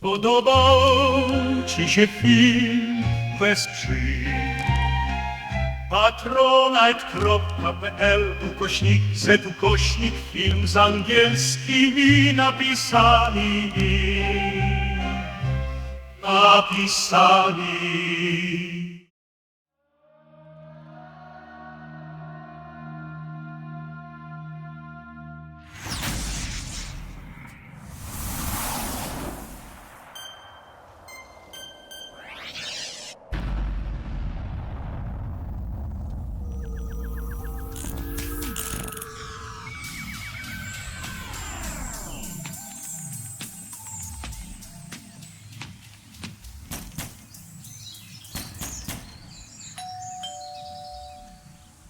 Podobał Ci się film? Wesprzyj patronite.pl/film z angielskimi napisami.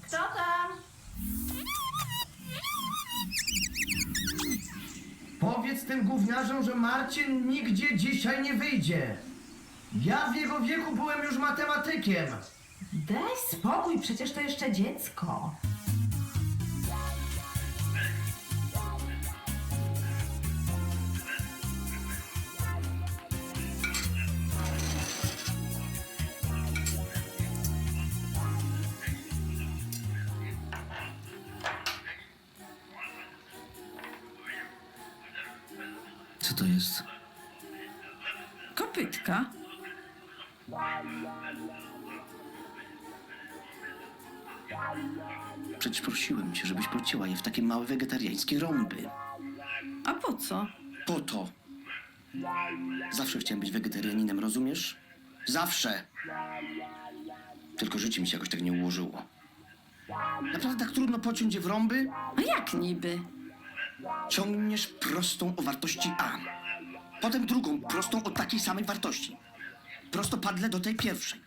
Kto tam? Powiedz tym gówniarzom, że Marcin nigdzie dzisiaj nie wyjdzie. Ja w jego wieku byłem już matematykiem. Daj spokój, przecież to jeszcze dziecko. Co to jest? Kopytka. Przecież prosiłem cię, żebyś pocięła je w takie małe wegetariańskie rąby. A po co? Po to. Zawsze chciałem być wegetarianinem, rozumiesz? Zawsze. Tylko życie mi się jakoś tak nie ułożyło. Naprawdę tak trudno pociąć je w rąby? A jak niby? Ciągniesz prostą o wartości A. Potem drugą prostą o takiej samej wartości. Prostopadle do tej pierwszej.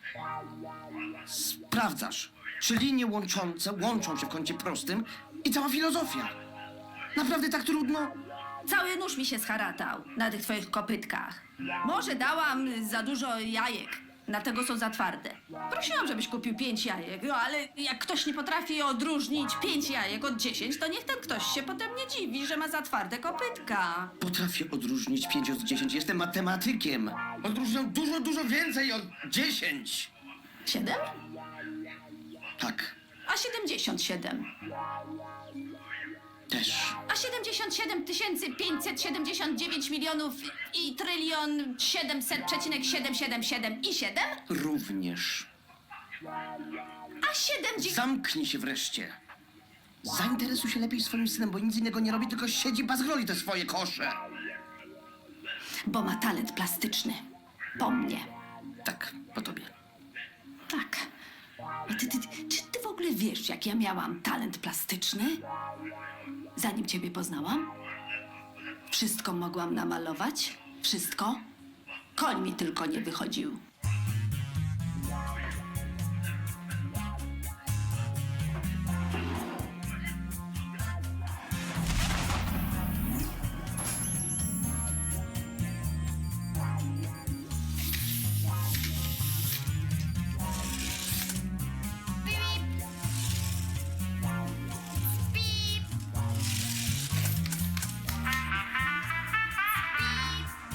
Sprawdzasz, czy linie łączące łączą się w kącie prostym i cała filozofia. Naprawdę tak trudno? Cały nóż mi się scharatał na tych twoich kopytkach. Może dałam za dużo jajek, dlatego są za twarde. Prosiłam, żebyś kupił 5 jajek, no ale jak ktoś nie potrafi odróżnić 5 jajek od 10, to niech ten ktoś się potem nie dziwi, że ma za twarde kopytka. Potrafię odróżnić 5 od 10. Jestem matematykiem. Odróżniam dużo więcej od 10. 7? Tak, A 77? też. A 77 579 milionów i trylion 700,777 i 7? Również. A 70... Zamknij się wreszcie. Zainteresuj się lepiej swoim synem, bo nic innego nie robi, tylko siedzi, bazgroli te swoje kosze. Bo ma talent plastyczny. Po mnie. Tak, po tobie. Tak. A czy ty w ogóle wiesz, jak ja miałam talent plastyczny? Zanim ciebie poznałam? Wszystko mogłam namalować. Wszystko. Koń mi tylko nie wychodził.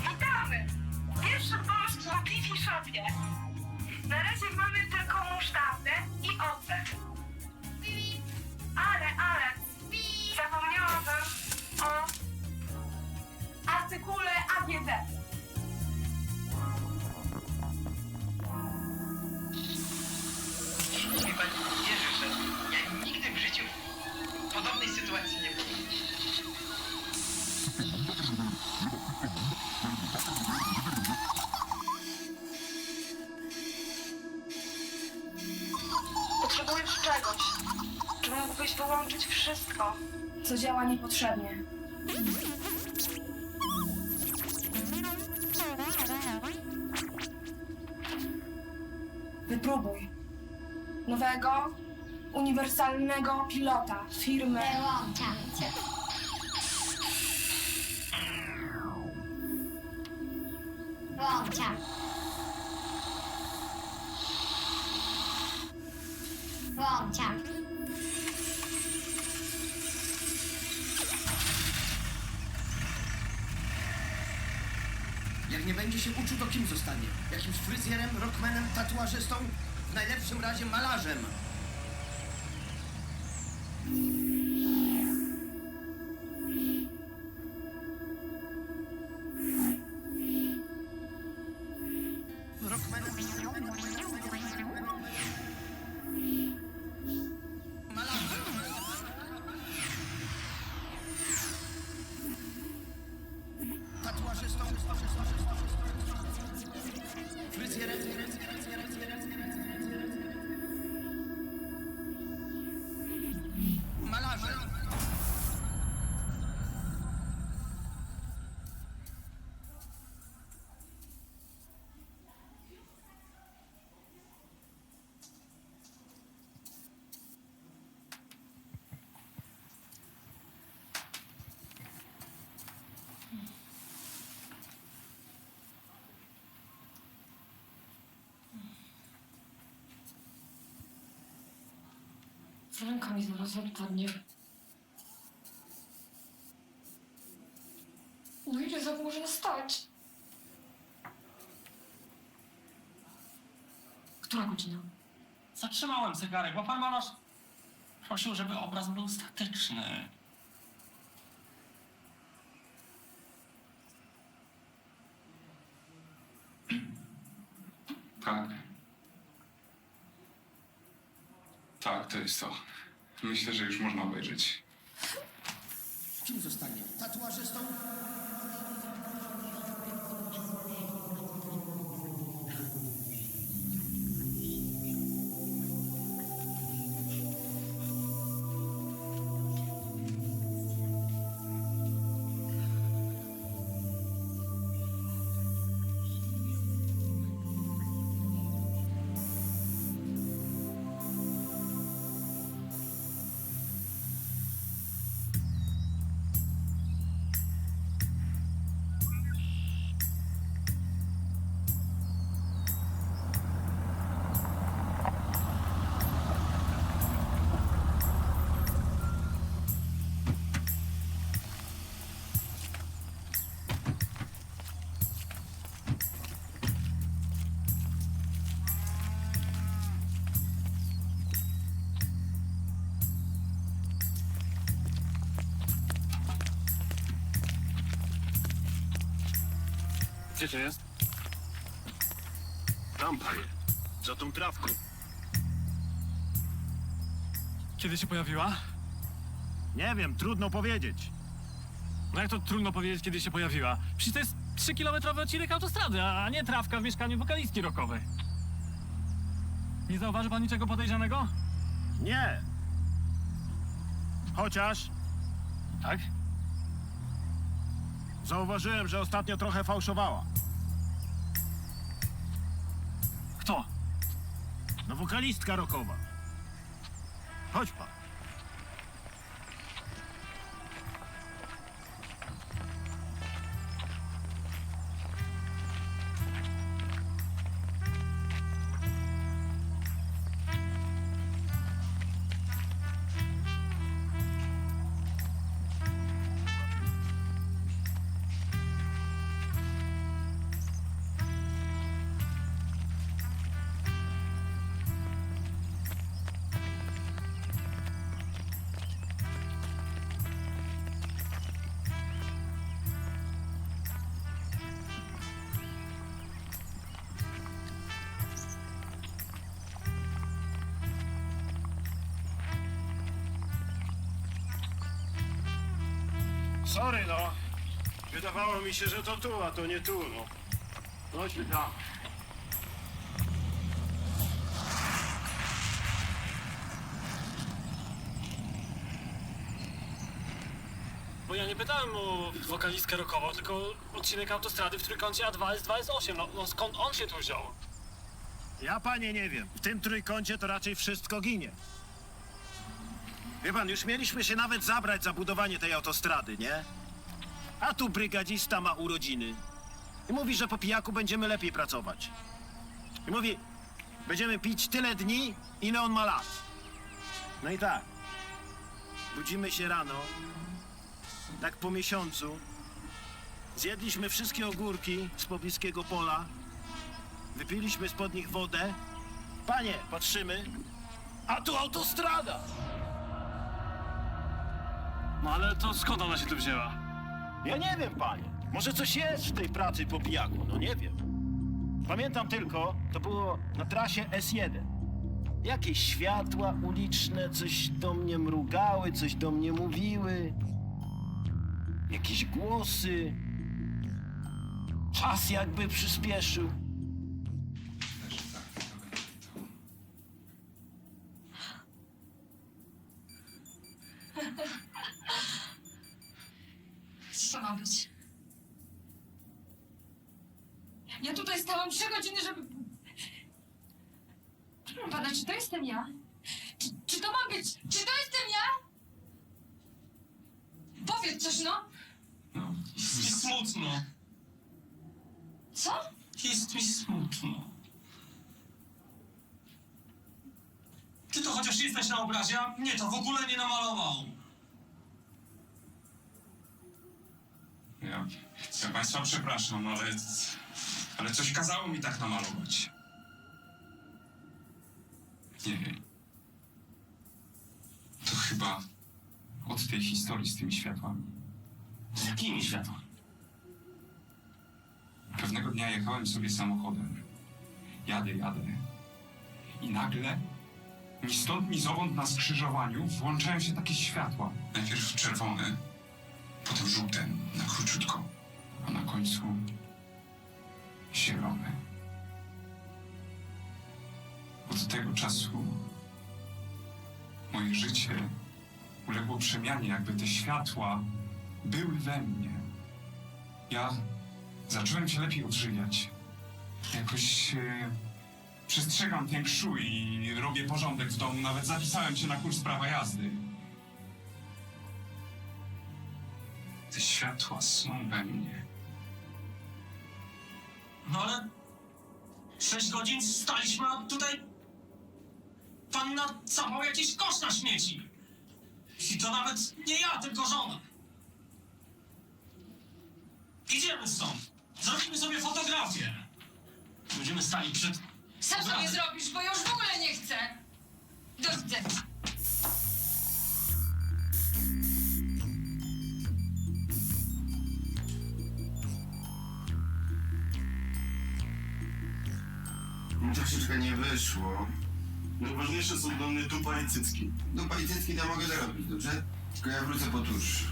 Witamy! Pierwszy post na Tiffy Shopie. Na razie mamy tylko musztardę i ocet. Ale, zapomniałabym o artykule AGD. Chyba nie wierzę, że ja nigdy w życiu w podobnej sytuacji nie byłem. Potrzebujesz czegoś. Czy mógłbyś wyłączyć wszystko? Co działa niepotrzebnie. Wypróbuj. Nowego, uniwersalnego pilota firmy. Wyłączam cię. Włączam. Włączam. Jak nie będzie się uczył, to kim zostanie? Jakimś fryzjerem, rockmanem, tatuażystą? W najlepszym razie malarzem. Rockmanem, malarzem. Tatuażystą, fryzjerem, malarzem. Ręka mi zaraz odpadnie. No ile za można stać? Która godzina? Zatrzymałem zegarek, bo pan malarz prosił, żeby obraz był statyczny. Tak. Tak, to jest to. Myślę, że już można obejrzeć. Kim zostanie? Tatuażystą? Gdzie to jest? Tam, panie. Za tą trawką. Kiedy się pojawiła? Nie wiem, trudno powiedzieć. No jak to trudno powiedzieć, kiedy się pojawiła? Przecież to jest 3-kilometrowy odcinek autostrady, a nie trawka w mieszkaniu wokalistki rockowej. Nie zauważy pan niczego podejrzanego? Nie. Chociaż Tak? zauważyłem, że ostatnio trochę fałszowała. Kto? No wokalistka rockowa. Chodź pan. Sorry, no. Wydawało mi się, że to tu, a to nie tu, no. Chodźmy tam. Bo ja nie pytałem o wokalistkę rockową, tylko odcinek autostrady w trójkącie A2S2S8. No skąd on się tu wziął? Ja, panie, nie wiem. W tym trójkącie to raczej wszystko ginie. Wie pan, już mieliśmy się nawet zabrać za budowanie tej autostrady, nie? A tu brygadzista ma urodziny. I mówi, że po pijaku będziemy lepiej pracować. I mówi, będziemy pić tyle dni, ile on ma lat. No i tak. Budzimy się rano, tak po miesiącu. Zjedliśmy wszystkie ogórki z pobliskiego pola. Wypiliśmy spod nich wodę. Panie, patrzymy, a tu autostrada! No ale to skąd ona się tu wzięła? Ja nie wiem, panie. Może coś jest w tej pracy po pijaku, no nie wiem. Pamiętam tylko, to było na trasie S1. Jakieś światła uliczne coś do mnie mrugały, coś do mnie mówiły. Jakieś głosy. Czas jakby przyspieszył. Też tak, to będzie to. Co ma być? Ja tutaj stałam 3 godziny, żeby... Proszę pana, czy to jestem ja? Czy to ma być? Czy to jestem ja? Powiedz coś, no. No, jest mi smutno. Co? Jest mi smutno. Ty to chociaż jesteś na obrazie, a mnie to w ogóle nie namalował. Ja Państwa przepraszam, ale coś kazało mi tak namalować. Nie wiem. To chyba od tej historii z tymi światłami. Z jakimi światłami? Pewnego dnia jechałem sobie samochodem. Jadę. I nagle, ni stąd, ni zowąd na skrzyżowaniu włączają się takie światła. Najpierw czerwone, potem żółte, na króciutko, a na końcu zielone. Od tego czasu moje życie uległo przemianie, jakby te światła były we mnie. Ja zacząłem się lepiej odżywiać. Jakoś przestrzegam feng shui i robię porządek w domu. Nawet zapisałem się na kurs prawa jazdy. Te światła są we mnie. No ale 6 godzin staliśmy, a tutaj pan nacapał jakiś kosz na śmieci. I to nawet nie ja, tylko żona. Idziemy stąd. Zrobimy sobie fotografię. Będziemy stali przed... Sam sobie obrazem. zrobisz, bo ja już w ogóle nie chcę. Do widzenia. Troszeczkę nie wyszło. Najważniejsze są dla mnie dupa i cycki. Dupa i cycki to mogę zarobić, dobrze? Tylko ja wrócę po tusz.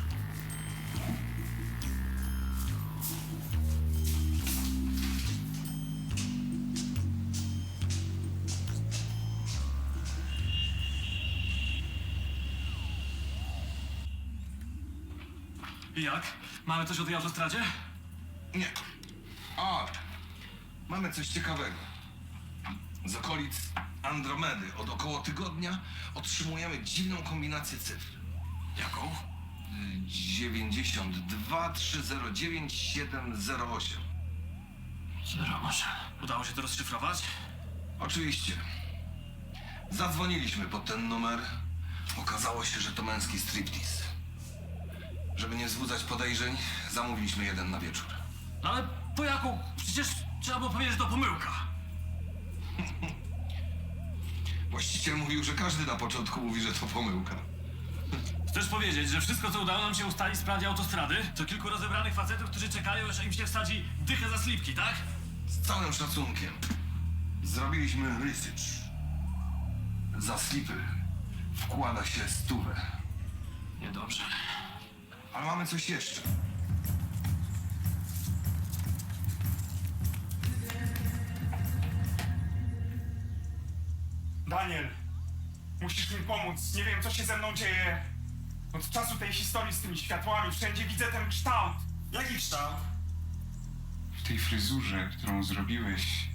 I jak? Mamy coś o tej autostradzie? Nie. Ale mamy coś ciekawego. Z okolic Andromedy od około tygodnia otrzymujemy dziwną kombinację cyfr. Jaką? 92 309 708. 08. Udało się to rozszyfrować? Oczywiście. Zadzwoniliśmy pod ten numer. Okazało się, że to męski striptease. Żeby nie wzbudzać podejrzeń, zamówiliśmy jeden na wieczór. No ale po jaku? Przecież trzeba było powiedzieć, że to pomyłka. Właściciel mówił, że każdy na początku mówi, że to pomyłka. Chcesz powiedzieć, że wszystko, co udało nam się ustalić w sprawie autostrady, to kilku rozebranych facetów, którzy czekają, aż im się wsadzi dychę za slipki, tak? Z całym szacunkiem. Zrobiliśmy research. Za slipy wkłada się 100. Niedobrze. Ale mamy coś jeszcze. Daniel, musisz mi pomóc. Nie wiem, co się ze mną dzieje. Od czasu tej historii z tymi światłami wszędzie widzę ten kształt. Jaki kształt? W tej fryzurze, którą zrobiłeś,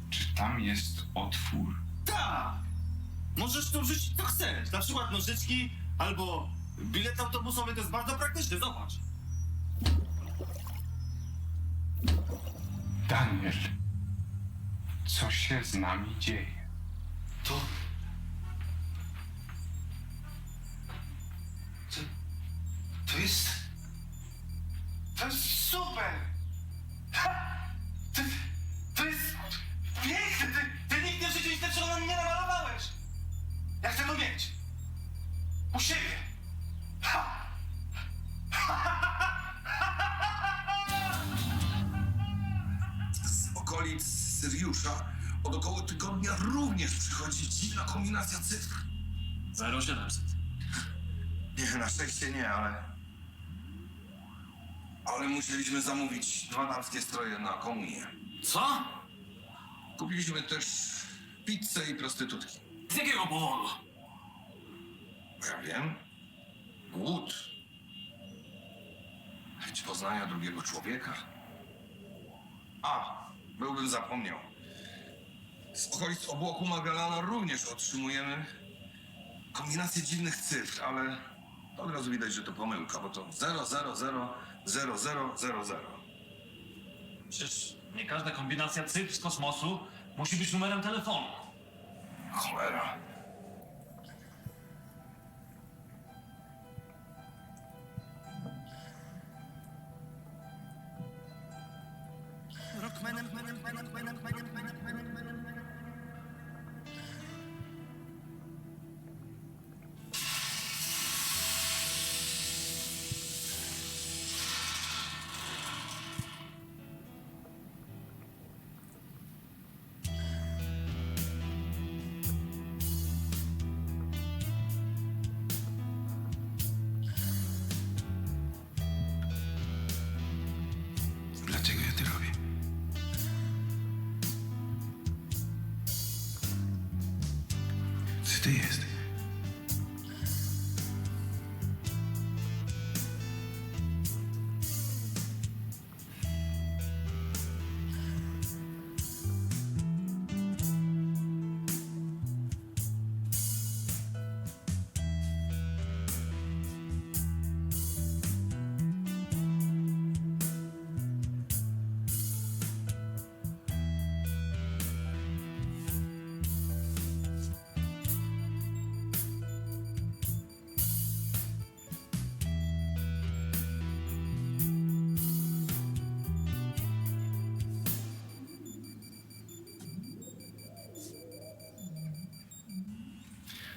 czy tam jest otwór? Tak! Możesz tu wrzucić co chcesz. Na przykład nożyczki albo bilet autobusowy, to jest bardzo praktyczne, zobacz. Daniel, co się z nami dzieje? To jest okolic Syriusza od około tygodnia również przychodzi dziwna kombinacja cyfr. 0700. Nie, na szczęście nie, ale... Ale musieliśmy zamówić 2 damskie stroje na komunię. Co? Kupiliśmy też pizzę i prostytutki. Z jakiego powodu? Ja wiem. Głód. Chęć poznania drugiego człowieka. A, byłbym zapomniał. Z okolic obłoku Magellana również otrzymujemy kombinację dziwnych cyfr, ale od razu widać, że to pomyłka, bo to 0000000. Przecież nie każda kombinacja cyfr z kosmosu musi być numerem telefonu. Cholera. Dlaczego ja to robię? Co to jest?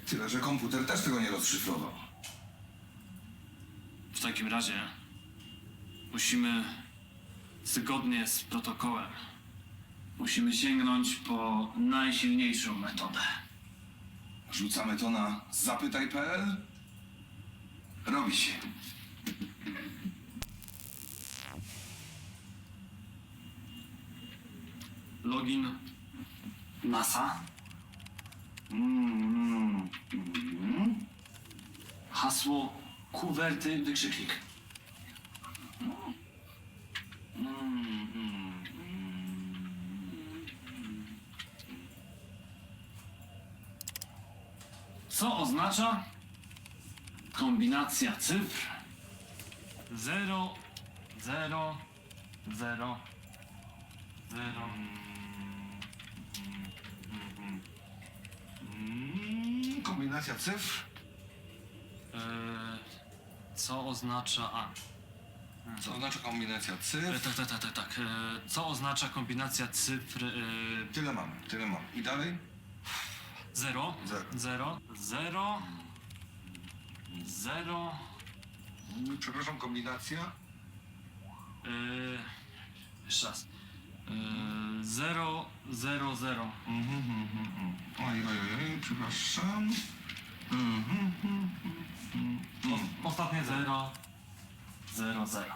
Tyle, że komputer też tego nie rozszyfrował. W takim razie musimy zgodnie z protokołem sięgnąć po najsilniejszą metodę. Rzucamy to na zapytaj.pl? Robi się. Login NASA. Hasło kuwerty wykrzyknik. Co oznacza kombinacja cyfr 0, 0, 0, 0. Kombinacja cyfr? Co oznacza... Co oznacza kombinacja cyfr? Tak. Co oznacza kombinacja cyfr... Tyle mamy. I dalej? 0, 0, 0, 0... Przepraszam, kombinacja? Jeszcze raz. 0, 0, 0. Oj, przepraszam. Ostatnie 0, 0, 0.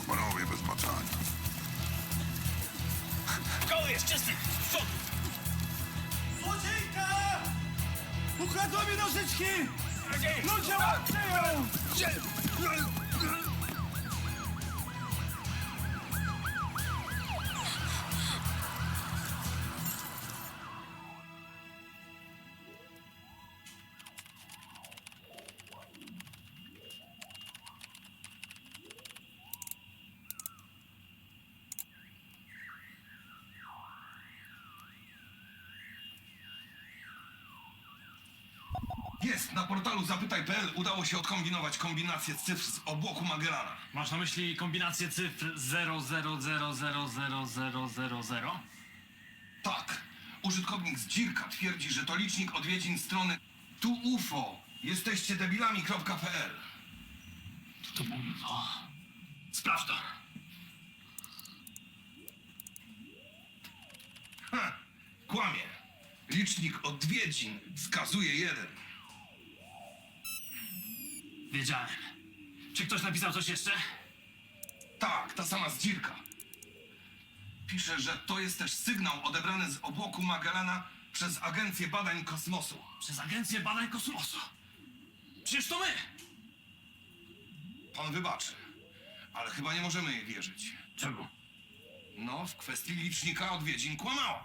Panowie bez maczania. Koło jest czysty! Z przodu! Złodziejka! Ukradła mi nożyczki! Ludzie łapią! Jest, na portalu zapytaj.pl udało się odkombinować kombinację cyfr z obłoku Magellana. Masz na myśli kombinację cyfr 00000000? Tak, użytkownik z Dzirka twierdzi, że to licznik odwiedzin strony tuufo. Jesteście debilami.pl. To UFO. Sprawdź to. Ha, kłamie. Licznik odwiedzin wskazuje 1. Wiedziałem. Czy ktoś napisał coś jeszcze? Tak, ta sama z Dzirka. Pisze, że to jest też sygnał odebrany z obłoku Magellana przez Agencję Badań Kosmosu. Przez Agencję Badań Kosmosu. Przecież to my! Pan wybaczy, ale chyba nie możemy jej wierzyć. Czemu? No, w kwestii licznika odwiedzin kłamała.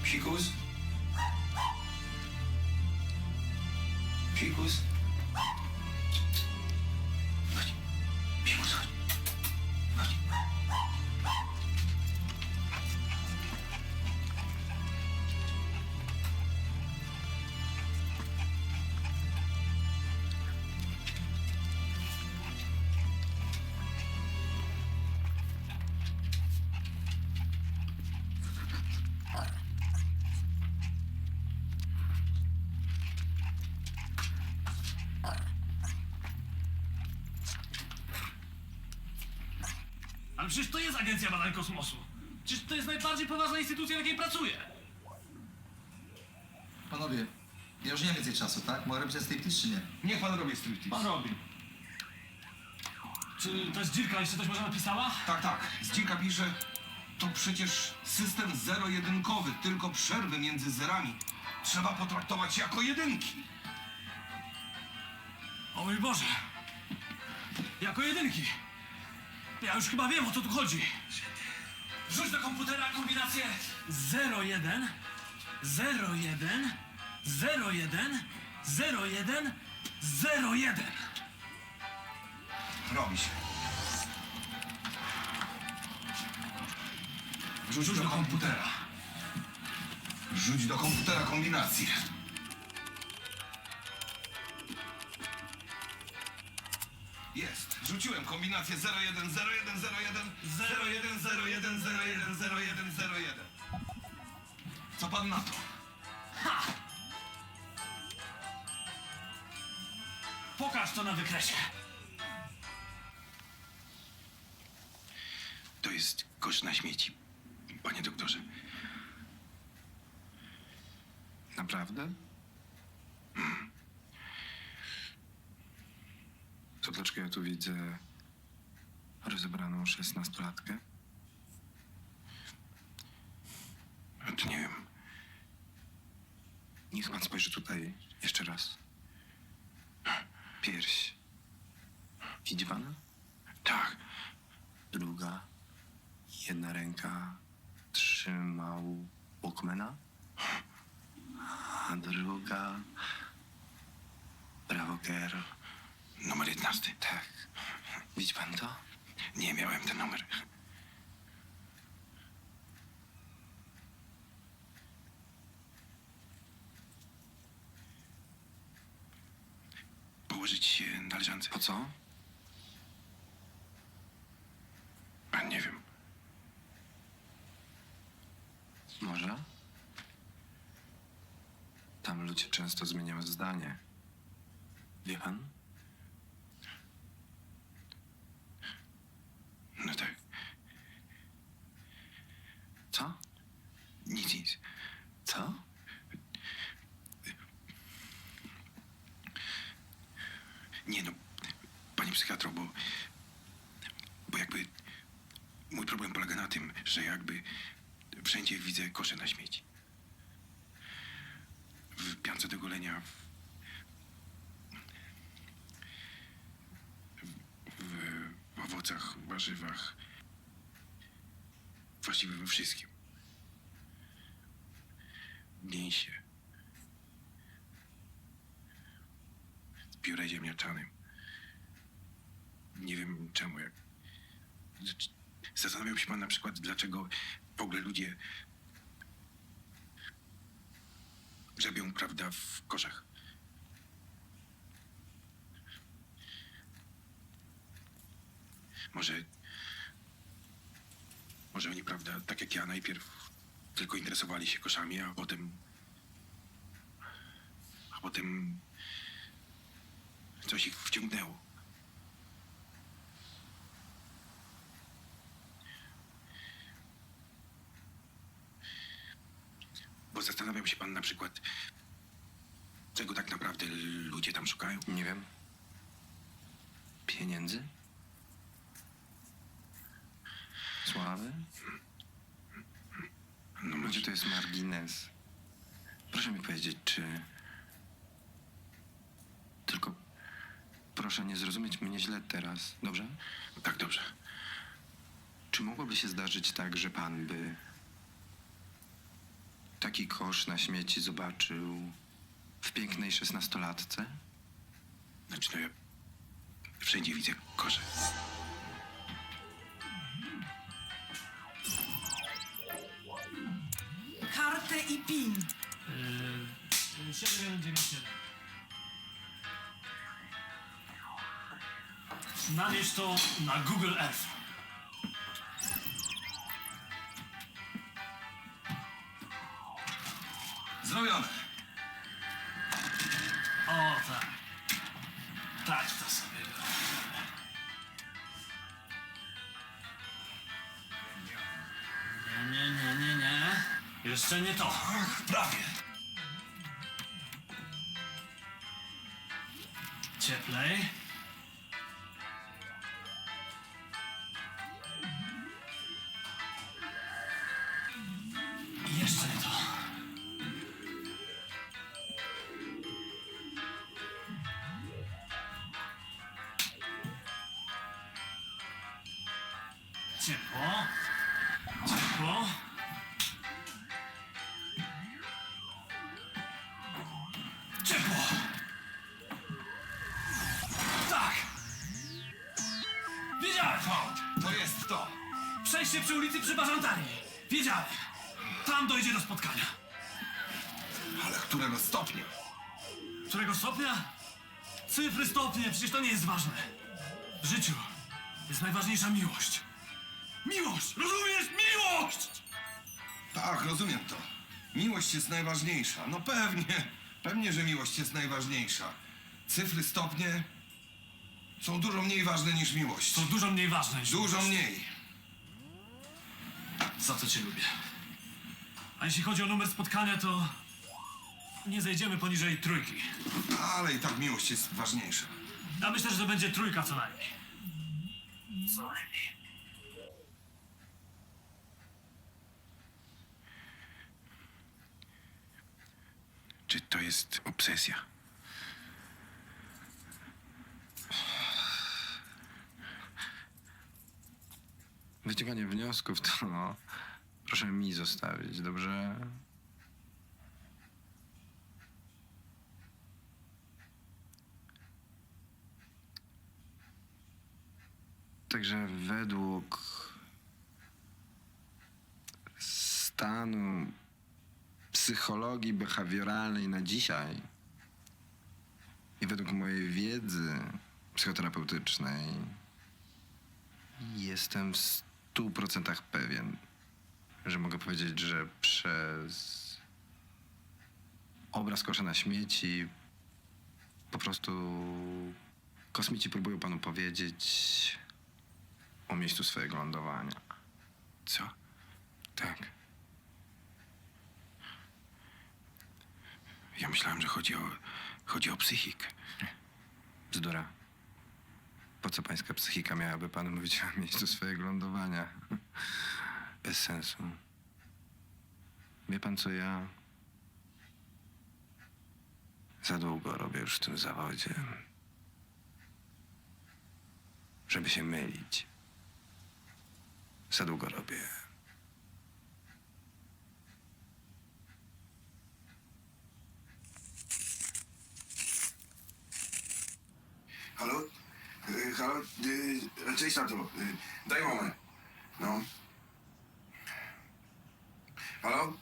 Psikus? Psikus? Chodź. Psikus, chodź. Chodź. Ale przecież to jest Agencja Badań Kosmosu. Przecież to jest najbardziej poważna instytucja, w jakiej pracuję. Panowie, ja już nie mam więcej czasu, tak? Mogę robić ten striptease, czy nie? Niech pan robi striptease. Pan robi. Czy ta Dzirka jeszcze coś może napisała? Tak, tak. Z Dzirka pisze, to przecież system zero-jedynkowy, tylko przerwy między zerami trzeba potraktować jako jedynki. O mój Boże! Jako jedynki! Ja już chyba wiem, o co tu chodzi. Wrzuć do komputera kombinację 01, 01, 01, 01, 01. Robi się. Wrzuć do komputera. Rzuć do komputera kombinację. Jest. Rzuciłem kombinację 01, 01, 01, 01, 01, 01, 01, 01. Co pan na to? Ha! Pokaż to na wykresie. To jest kosz na śmieci, panie doktorze. Naprawdę? To dlaczego ja tu widzę rozebraną 16-latkę? To nie wiem. Niech pan spojrzy tutaj jeszcze raz. Pierś. Widzi pan? Tak. Druga. Jedna ręka trzymał Walkmana, a druga... Brawo, girl. Numer 11. Tak. Widzi pan to? Nie miałem ten numer. położyć na leżance. Po co? A nie wiem. Może? Tam ludzie często zmieniają zdanie. Wie pan? No tak. Co? Nic. Co? Nie no, panie psychiatro, bo jakby mój problem polega na tym, że jakby wszędzie widzę kosze na śmieci. W piance do golenia, w owocach, warzywach, właściwie we wszystkim. Mięsie. W pióre ziemniaczanym. Nie wiem czemu, jak... Zastanawiał się pan na przykład, dlaczego w ogóle ludzie grzebią, prawda, w koszach. Może oni, prawda, tak jak ja, najpierw tylko interesowali się koszami, a potem coś ich wciągnęło. Bo zastanawiał się pan na przykład, czego tak naprawdę ludzie tam szukają? Nie wiem. Pieniędzy? Sławy? No może to jest margines. Proszę mi powiedzieć, czy... Tylko proszę nie zrozumieć mnie źle teraz, dobrze? Tak, dobrze. Czy mogłoby się zdarzyć tak, że pan by taki kosz na śmieci zobaczył w pięknej 16-latce? Znaczy, no ja wszędzie widzę kosze. Kartę i PIN. 7197. Namierz to na Google Earth. Zrobione. O, tak. Tak to sobie wyobrażamy. Nie. Jeszcze nie to. Ach, prawie. Cieplej. I jeszcze nie to. Ciepło. Tak! Wiedziałem! To jest to. Przejście przy ulicy przy Bażantanii. Wiedziałem. Tam dojdzie do spotkania. Ale którego stopnia? Którego stopnia? Cyfry, stopnie, przecież to nie jest ważne. W życiu jest najważniejsza miłość. Miłość! Rozumiesz? Miłość! Tak, rozumiem to. Miłość jest najważniejsza. No pewnie, że miłość jest najważniejsza. Cyfry, stopnie są dużo mniej ważne niż miłość. To dużo mniej ważne niż Dużo miłość. mniej. Za co cię lubię. A jeśli chodzi o numer spotkania, to nie zejdziemy poniżej 3. Ale i tak miłość jest ważniejsza. Ja myślę, że to będzie 3 co najmniej. Co najmniej. Czy to jest obsesja? Wyciąganie wniosków to proszę mi zostawić, dobrze? Także według stanu psychologii behawioralnej na dzisiaj I według mojej wiedzy psychoterapeutycznej jestem w 100% pewien, że mogę powiedzieć, że przez obraz kosza na śmieci po prostu kosmici próbują panu powiedzieć o miejscu swojego lądowania. Co? Tak. Ja myślałem, że chodzi o psychikę. Bzdura. Po co pańska psychika miałaby panu mówić o miejscu swojego lądowania? Bez sensu. Wie pan co, ja za długo robię już w tym zawodzie, żeby się mylić. Za długo robię. Halo? Halo? Cześć, tato. Daj moment. No. Halo?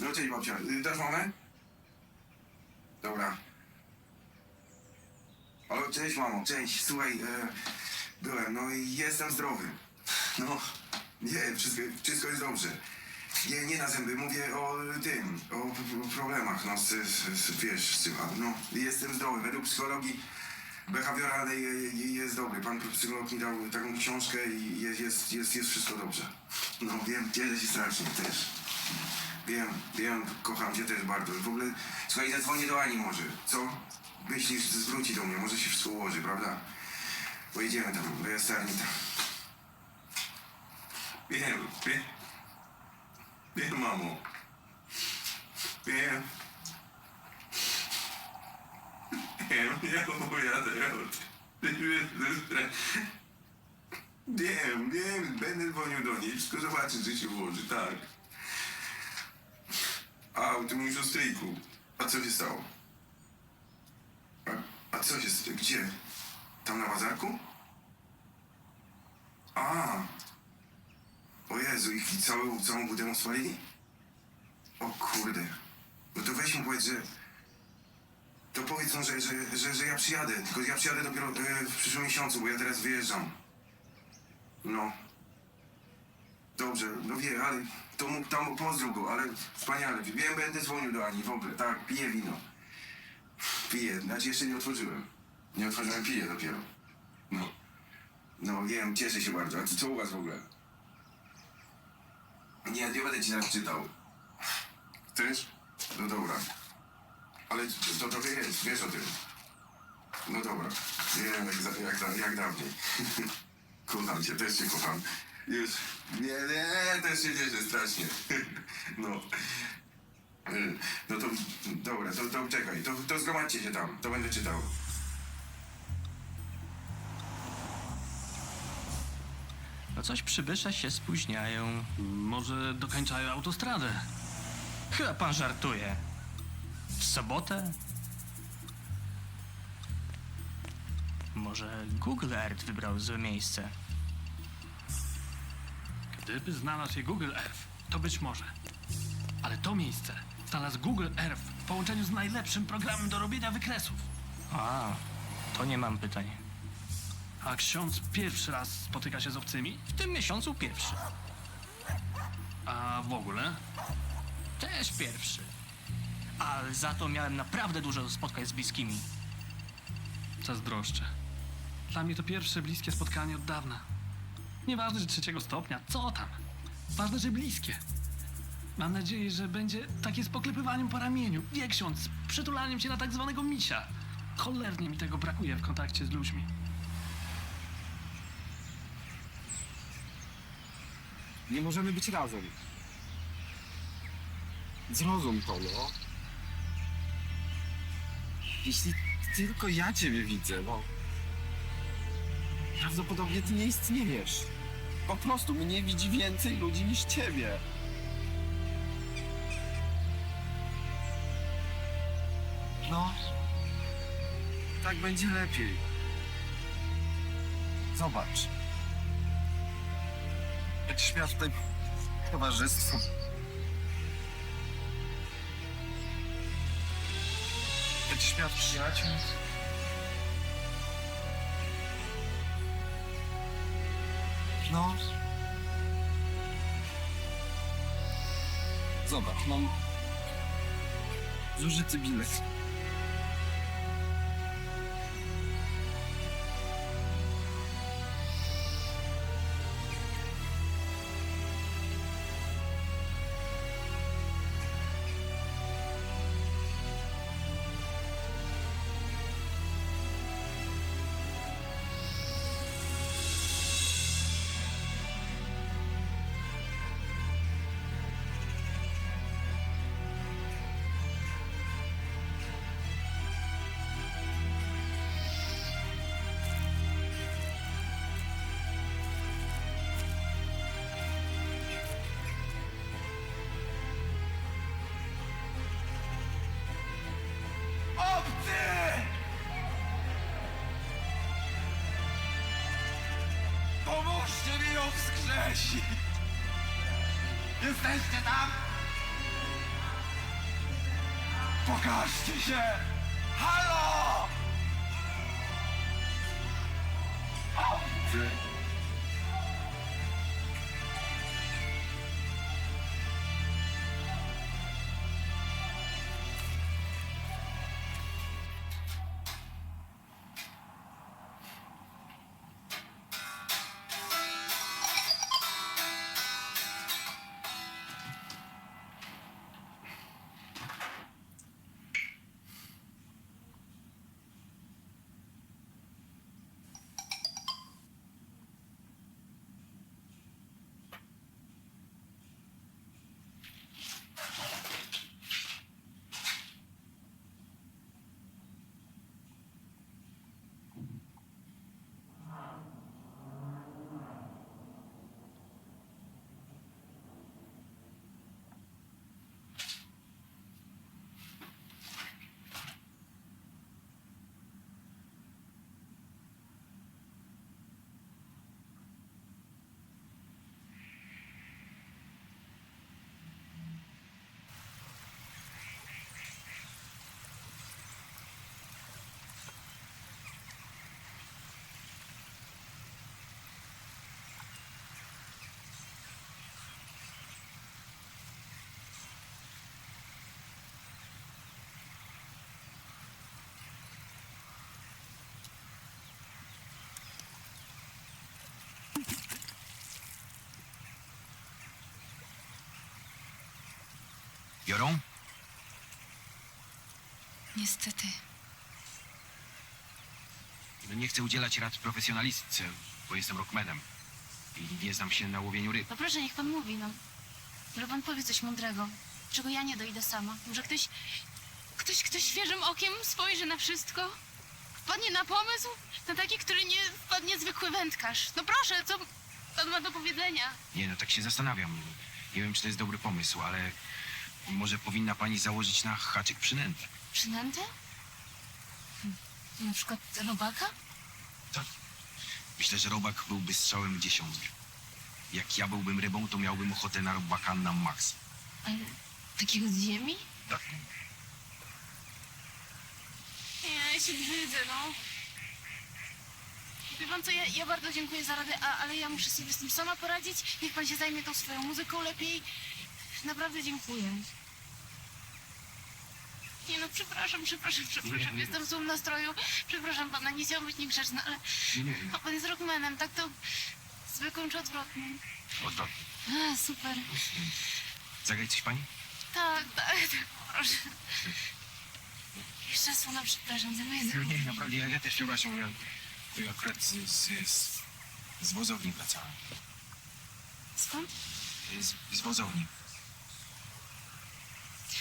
No cześć, babcia. Dasz mamę? Dobra. Halo, cześć, mamo. Cześć. Słuchaj, byłem, no i jestem zdrowy. No, nie, wszystko jest dobrze. Nie na zęby, mówię o tym, o problemach, no, wiesz, no, jestem zdrowy. Według psychologii behawioralnej jest dobry. Pan psycholog mi dał taką książkę i jest wszystko dobrze. No, wiem, cieszę się strasznie też. Wiem, kocham cię też bardzo. W ogóle, słuchaj, zadzwonię do Ani może, co? Myślisz, zwróci do mnie, może się wszystko ułoży, prawda? Pojedziemy tam, do jastarni tam. Wiem, mamo. Wiem, ja opowiadam o tym. Wiem, będę dzwonił do niej, wszystko zobaczę, czy się ułoży, tak. A, ty mówisz o stryjku. A co się stało? A co się stało? Gdzie? Tam na bazarku? A. O Jezu, ich całą budowę spalili? O kurde. No to weź mu powiedz, że... To powiedz mu, że ja przyjadę. Tylko ja przyjadę dopiero w przyszłym miesiącu, bo ja teraz wyjeżdżam. No. Dobrze, no wie, ale to mógł tam pozdrów go, ale wspaniale. Wiem, będę dzwonił do Ani w ogóle. Tak, piję wino. Piję, znaczy jeszcze nie otworzyłem. Nie otworzyłem, piję dopiero. No. No wiem, cieszę się bardzo. A co u was w ogóle? Nie będę ci teraz czytał. Chcesz? No dobra. Ale to trochę jest, wiesz o tym. No dobra. Wiem, jak dawniej. Kocham cię, też cię kocham. Już. Nie, też się cieszę strasznie. No. No to, dobra, to czekaj, to zgromadźcie się tam, to będę czytał. No coś przybysze się spóźniają. Może dokończają autostradę. Chyba pan żartuje. W sobotę? Może Google Earth wybrał złe miejsce. Gdyby znalazł je Google Earth, to być może. Ale to miejsce znalazł Google Earth w połączeniu z najlepszym programem do robienia wykresów. A, to nie mam pytań. A ksiądz pierwszy raz spotyka się z obcymi? W tym miesiącu pierwszy. A w ogóle? Też pierwszy. Ale za to miałem naprawdę dużo spotkań z bliskimi. Zazdroszczę. Dla mnie to pierwsze bliskie spotkanie od dawna. Nieważne, że 3. stopnia, co tam? Ważne, że bliskie. Mam nadzieję, że będzie takie z poklepywaniem po ramieniu. Wie ksiądz, z przytulaniem się na tak zwanego misia. Cholernie mi tego brakuje w kontakcie z ludźmi. Nie możemy być razem. Zrozum to, no. Jeśli tylko ja ciebie widzę, no... Prawdopodobnie ty nie istniejesz. Po prostu mnie widzi więcej ludzi niż ciebie. No... Tak będzie lepiej. Zobacz. Będziesz miał tutaj towarzystwo. być świat przyjaciół. No. Zobacz, mam zużyty bilet. Obcy! Pomóżcie mi ją wskrzesić! Jesteście tam? Pokażcie się! Halo! Obcy! Biorą? Niestety. No nie chcę udzielać rad profesjonalistce, bo jestem rockmanem i nie znam się na łowieniu ryb. No proszę, niech pan mówi, no. Może pan powie coś mądrego, czego ja nie dojdę sama. Może ktoś świeżym okiem spojrzy na wszystko? Wpadnie na pomysł? Na taki, który nie wpadnie zwykły wędkarz. No proszę, co pan ma do powiedzenia? Nie, no tak się zastanawiam. Nie wiem, czy to jest dobry pomysł, ale może powinna pani założyć na haczyk przynętę. Przynętę? Na przykład robaka? Tak. Myślę, że robak byłby strzałem w dziesiątkę. Jak ja byłbym rybą, to miałbym ochotę na robaka na maks. Ale takiego z ziemi? Tak. Ja się brzydzę, no. Wie pan co, ja bardzo dziękuję za radę, ale ja muszę sobie z tym sama poradzić. Niech pan się zajmie tą swoją muzyką lepiej. Naprawdę dziękuję. Nie no, przepraszam. Nie. Jestem w złym nastroju. Przepraszam pana, nie chciałam być niegrzeczna, ale... Nie. A pan jest rockmanem, tak to... Zwykłym czy odwrotnym? Odwrotnie. A, super. Zagrać coś pani? Tak, proszę. Jeszcze raz pana przepraszam za moje zachowanie. Nie, naprawdę, ja też przepraszam. Ja akurat z wozowni wracałem. Skąd? Z wozowni.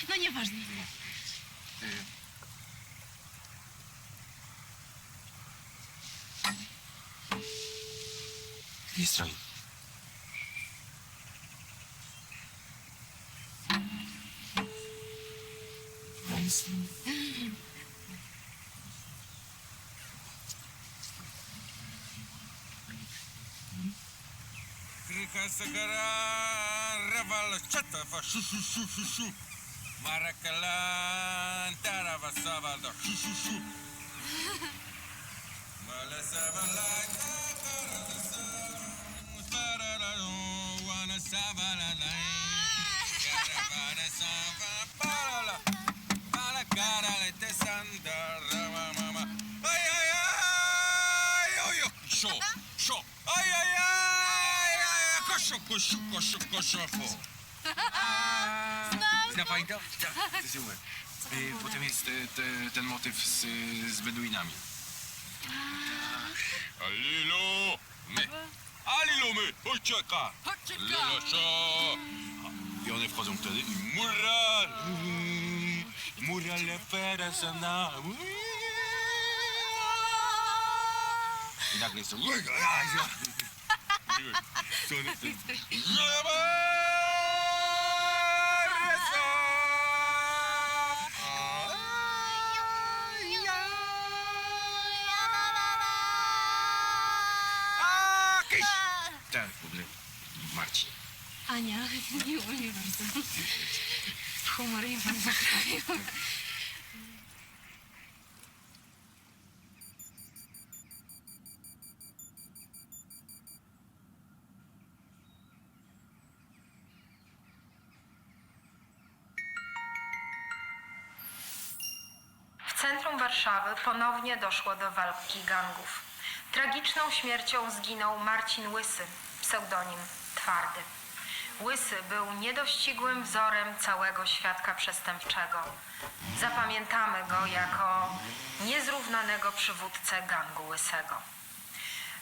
No nieważne. Nie stroi. Krycha sagara, rawal, czata, szu. Maracalan, taravasava, chuchuchu. Malasava, Zna pani to? Tak, to jest super. Potem jest ten motyw z Beduinami. Alilo, my. Alilo, my. Chodźczeka. Lelasza. I one wchodzą wtedy i mura le perasana. I nagle są... Tak, w ogóle Marcin. Ania, miło mi bardzo. Humor i pan poprawił. W centrum Warszawy ponownie doszło do walki gangów. Tragiczną śmiercią zginął Marcin Łysy, pseudonim Twardy. Łysy był niedościgłym wzorem całego świadka przestępczego. Zapamiętamy go jako niezrównanego przywódcę gangu Łysego.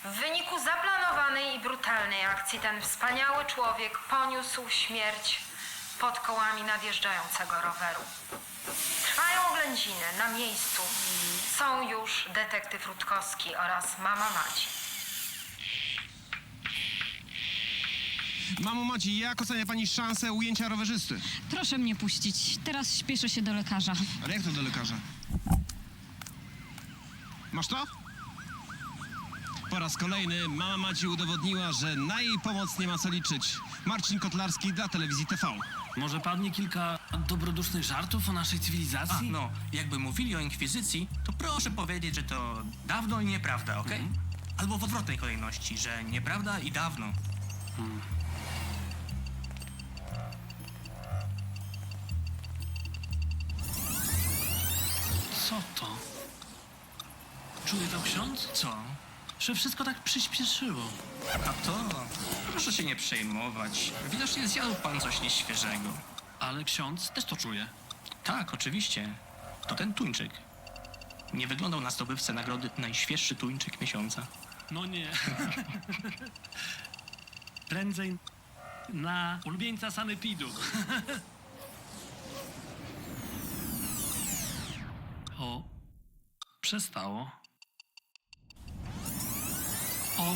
W wyniku zaplanowanej i brutalnej akcji ten wspaniały człowiek poniósł śmierć pod kołami nadjeżdżającego roweru. Trwają oględziny na miejscu. Są już detektyw Rutkowski oraz mama Madzi. Mamo Madzi, jak ocenia pani szansę ujęcia rowerzysty? Proszę mnie puścić. Teraz śpieszę się do lekarza. Ale jak to do lekarza? Masz to? Po raz kolejny mama Madzi udowodniła, że na jej pomoc nie ma co liczyć. Marcin Kotlarski dla Telewizji TV. Może padnie kilka dobrodusznych żartów o naszej cywilizacji? No, jakby mówili o inkwizycji, to proszę powiedzieć, że to dawno i nieprawda, okej? Albo w odwrotnej kolejności, że nieprawda i dawno. Co to? Czuje to ksiądz? Co? Że wszystko tak przyspieszyło. A to? Proszę się nie przejmować. Widocznie zjadł pan coś nieświeżego. Ale ksiądz też to czuje. Tak, oczywiście. To ten tuńczyk. Nie wyglądał na zdobywcę nagrody najświeższy tuńczyk miesiąca. No nie. Prędzej na ulubieńca sanepidu. O, przestało. O,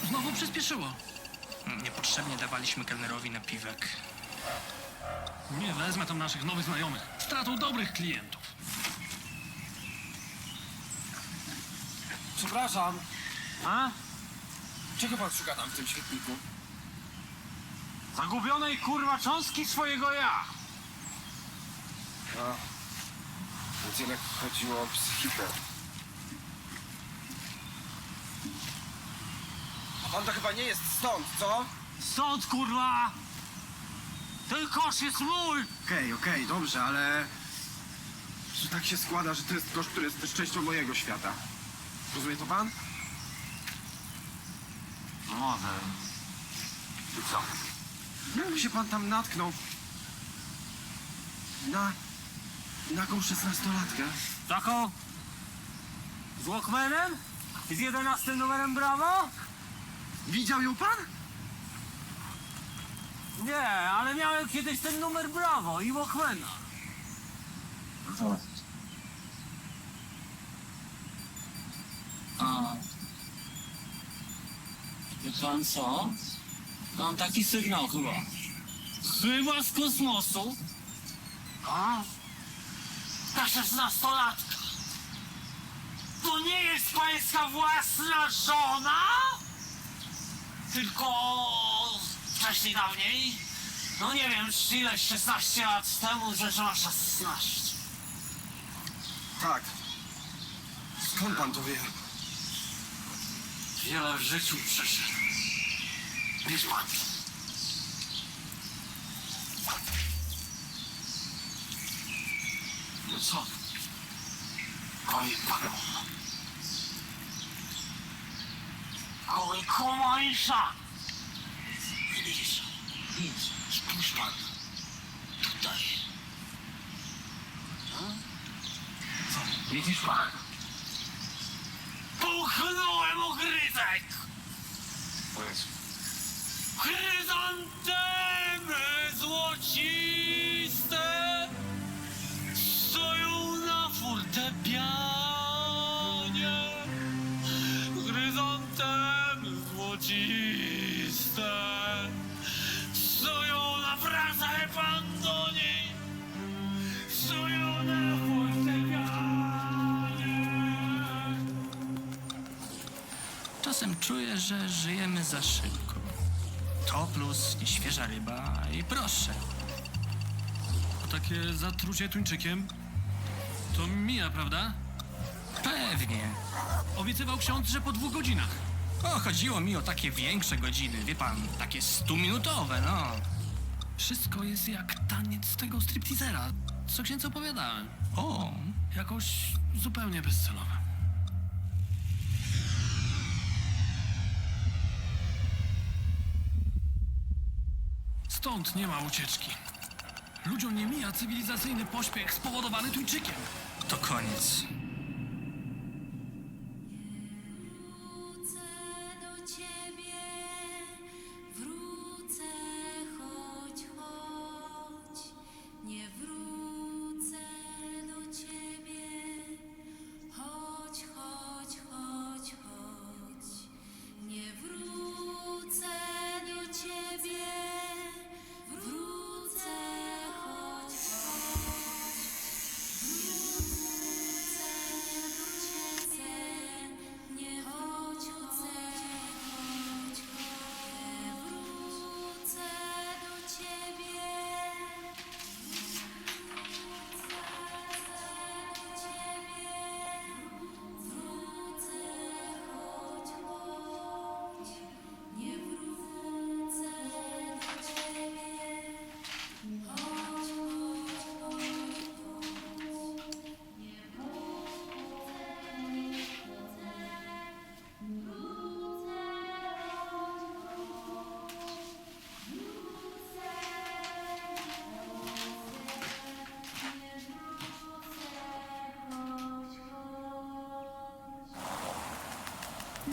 znowu przyspieszyło. Niepotrzebnie dawaliśmy kelnerowi napiwek. Nie wezmę tam naszych nowych znajomych. Stratą dobrych klientów. Przepraszam. A? Czego pan szuka tam w tym świetniku? Zagubionej kurwa cząstki swojego ja. A, więc jednak chodziło o psychikę. A pan to chyba nie jest stąd, co? Stąd kurwa! Ten kosz jest mój! Okej, dobrze, ale... Że tak się składa, że to jest kosz, który jest też częścią mojego świata. Rozumie to pan? Może. I co? Jakby się pan tam natknął... Na jakąś 16-latkę. Taką? Z Walkmanem? Z 11 numerem Bravo? Widział ją pan? Nie, ale miałem kiedyś ten numer Bravo i Walkmana. A. Wie pan co? Mam taki sygnał chyba. Chyba z kosmosu. A? Ta 16-latka. To nie jest pańska własna żona? Tylko wcześniej dawniej No nie wiem, ile 16 lat temu, że masz 16. Tak. Skąd pan to wie? Wiele w życiu przeszedł. Wiesz pan. No co? Powiem panu. Ale komarisza! Widzisz? Spójrz pan. Tutaj. Widzisz pan? Puchnąłem ogryzek! Powiedz. Chryzantemy złociste stoją na fortepianie. Chryzantemy złociste stoją na frasach pandoni. Stoją na fortepianie. Czasem czuję, że żyjemy za szybko. To plus nieświeża ryba i proszę. A takie zatrucie tuńczykiem to mija, prawda? Pewnie. Obiecywał ksiądz, że po 2 godzinach. O, chodziło mi o takie większe godziny, wie pan, takie 100-minutowe, no. Wszystko jest jak taniec tego stripteasera, co księdzu opowiadałem. O, Jakoś zupełnie bezcelowe. Stąd nie ma ucieczki. Ludziom nie mija cywilizacyjny pośpiech spowodowany tuńczykiem. to koniec.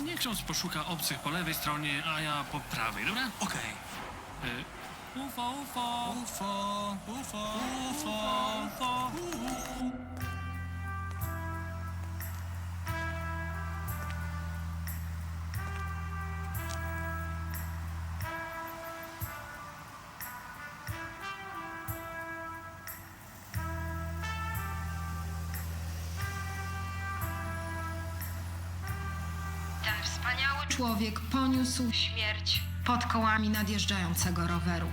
Niech ksiądz poszuka obcych po lewej stronie, a ja po prawej, dobra? Okej. UFO, UFO. UFO, UFO, UFO, UFO. Ten wspaniały Człowiek poniósł śmierć. pod kołami nadjeżdżającego roweru.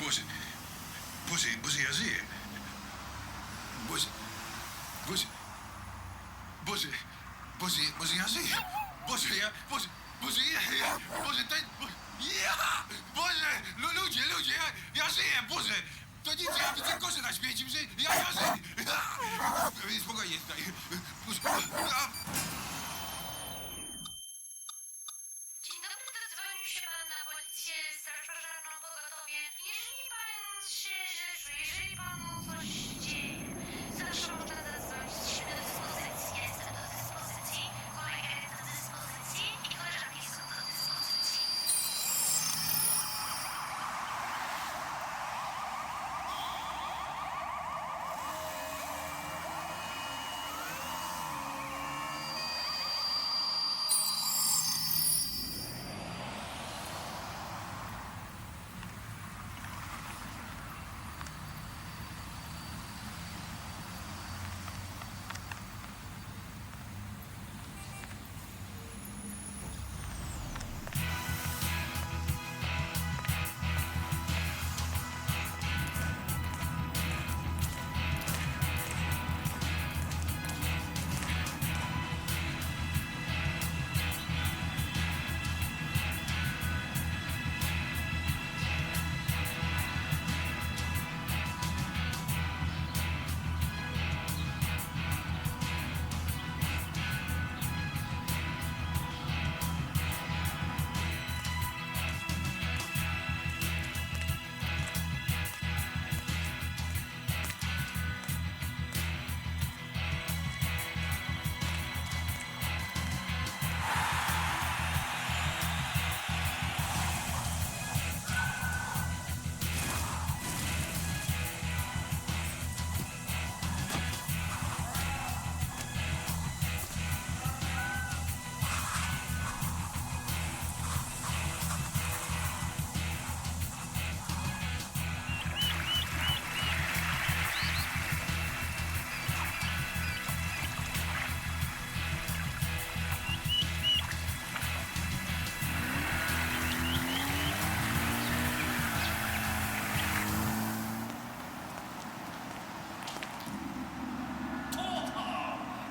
Boże, Boże, Boże, ja żyję. Boże, Boże, Boże, Boże, ja żyję! Boże, ludzie, ja żyję, Boże! To nic, ja widzę kosze na śmieci, że ja żyję! Spokojnie, Boże, Dzień dobry, dodzwonił się pan na policję, straż pożarną, pogotowie. Jeżeli pan się źle czuje, jeżeli panu coś dzieje, zawsze można zadzwonić się do dyspozycji. Jestem do dyspozycji, kolega jest do dyspozycji i koleżanki są do dyspozycji.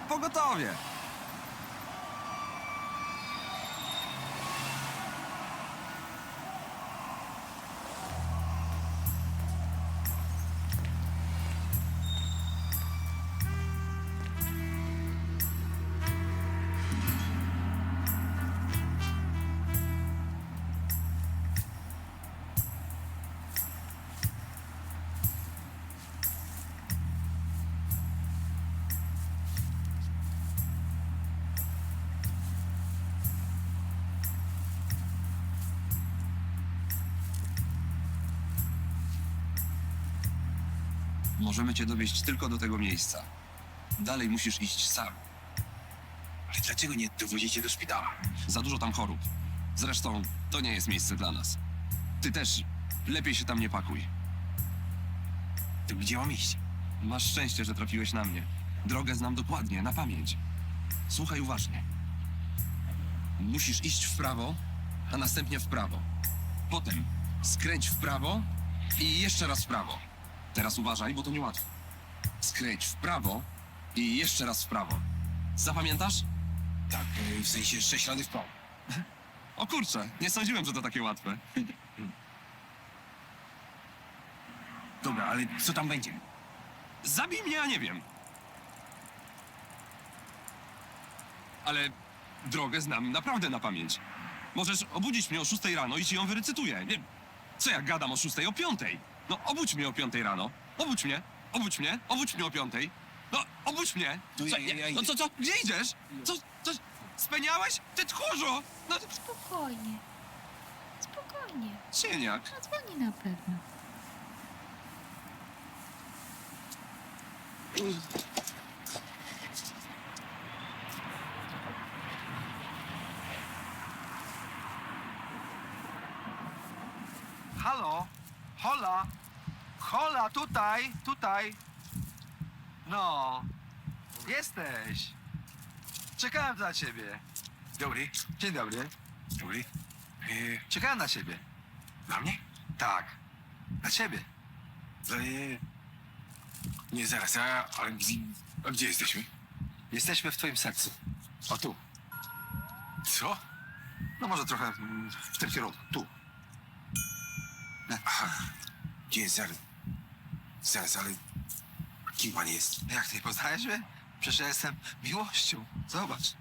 Pogotowie! Możemy cię dowieźć tylko do tego miejsca. Dalej musisz iść sam. Ale dlaczego nie dowozicie do szpitala? Za dużo tam chorób. Zresztą to nie jest miejsce dla nas. Ty też lepiej się tam nie pakuj. To gdzie mam iść? Masz szczęście, że trafiłeś na mnie. Drogę znam dokładnie, na pamięć. Słuchaj uważnie. Musisz iść w prawo, a następnie w prawo. Potem skręć w prawo i jeszcze raz w prawo. Teraz uważaj, bo to niełatwe. Skręć w prawo i jeszcze raz w prawo. Zapamiętasz? Tak, w sensie 6 razy w prawo. O kurczę, nie sądziłem, że to takie łatwe. Dobra, ale co tam będzie? Zabij mnie, ja nie wiem. Ale drogę znam naprawdę na pamięć. Możesz obudzić mnie o 6 rano i ci ją wyrecytuję. Nie, co ja gadam o 6, o 5? No obudź mnie o 5 rano. Obudź mnie o 5. No obudź mnie. To Co, ja no idę. co, gdzie idziesz? Co, speniałeś? Ty tchórzu! No, Spokojnie. Spokojnie. cieniak. Zadzwoni na pewno. Halo? Hola? Hola, tutaj. No, jesteś. Czekałem na ciebie. Dobry. Dzień dobry. Dobry. Czekałem na ciebie. Na mnie? Tak, na ciebie. Nie, zaraz, a gdzie jesteśmy? Jesteśmy w twoim sercu. O tu. Co? No może trochę w tym kierunku. Tu. Aha. Gdzie, zaraz, ale kim pan jest? Jak ty nie poznajesz mnie? Przecież ja jestem miłością. Zobacz.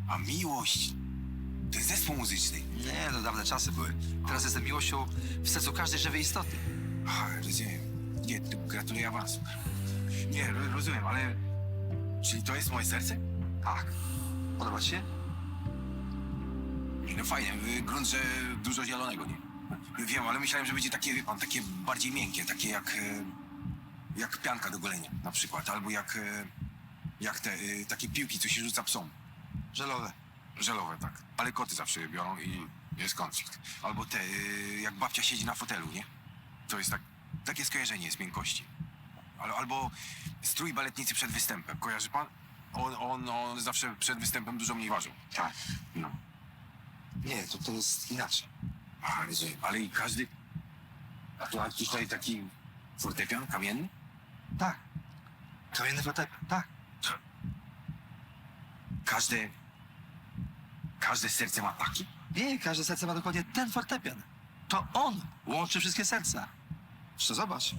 A miłość? To jest zespół muzyczny. Nie, to dawne czasy były. Teraz jestem miłością w sercu każdej żywej istoty. Aha, rozumiem. Nie, to gratuluję awansu. Nie, rozumiem, ale... Czyli to jest moje serce? Tak. Podoba ci się? Nie, no fajnie, grunt, że dużo zielonego, nie? Wiem, ale myślałem, że będzie takie, wie pan, takie bardziej miękkie, takie jak pianka do golenia na przykład, albo jak te takie piłki, co się rzuca psom. Żelowe. Żelowe, tak. Ale koty zawsze je biorą i jest konflikt. Albo te, jak babcia siedzi na fotelu, nie? To jest takie skojarzenie z miękkości. Albo strój baletnicy przed występem, kojarzy pan? On zawsze przed występem dużo mniej ważył. Tak. No. Nie, to jest inaczej. Aha, rozumiem. Ale i każdy... A tu tutaj taki fortepian kamienny? Tak. Kamienny fortepian, tak. Każde serce ma taki? Nie, każde serce ma dokładnie ten fortepian. To on łączy wszystkie serca. Jeszcze zobacz.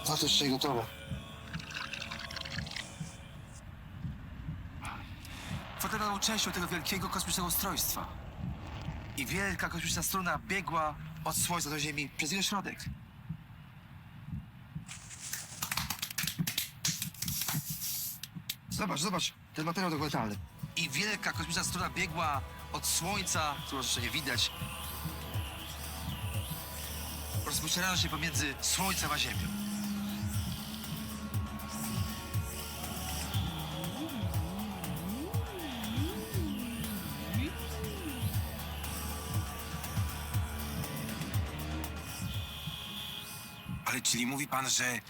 No to jeszcze gotowe. Fortepian był częścią tego wielkiego kosmicznego ustrojstwa. I wielka kosmiczna struna biegła od Słońca do Ziemi przez jego środek. Zobacz, ten materiał dokumentalny. I wielka kosmiczna struna biegła od Słońca, którego jeszcze nie widać, rozpoczynając się pomiędzy Słońcem a Ziemią. Ale czyli mówi pan, że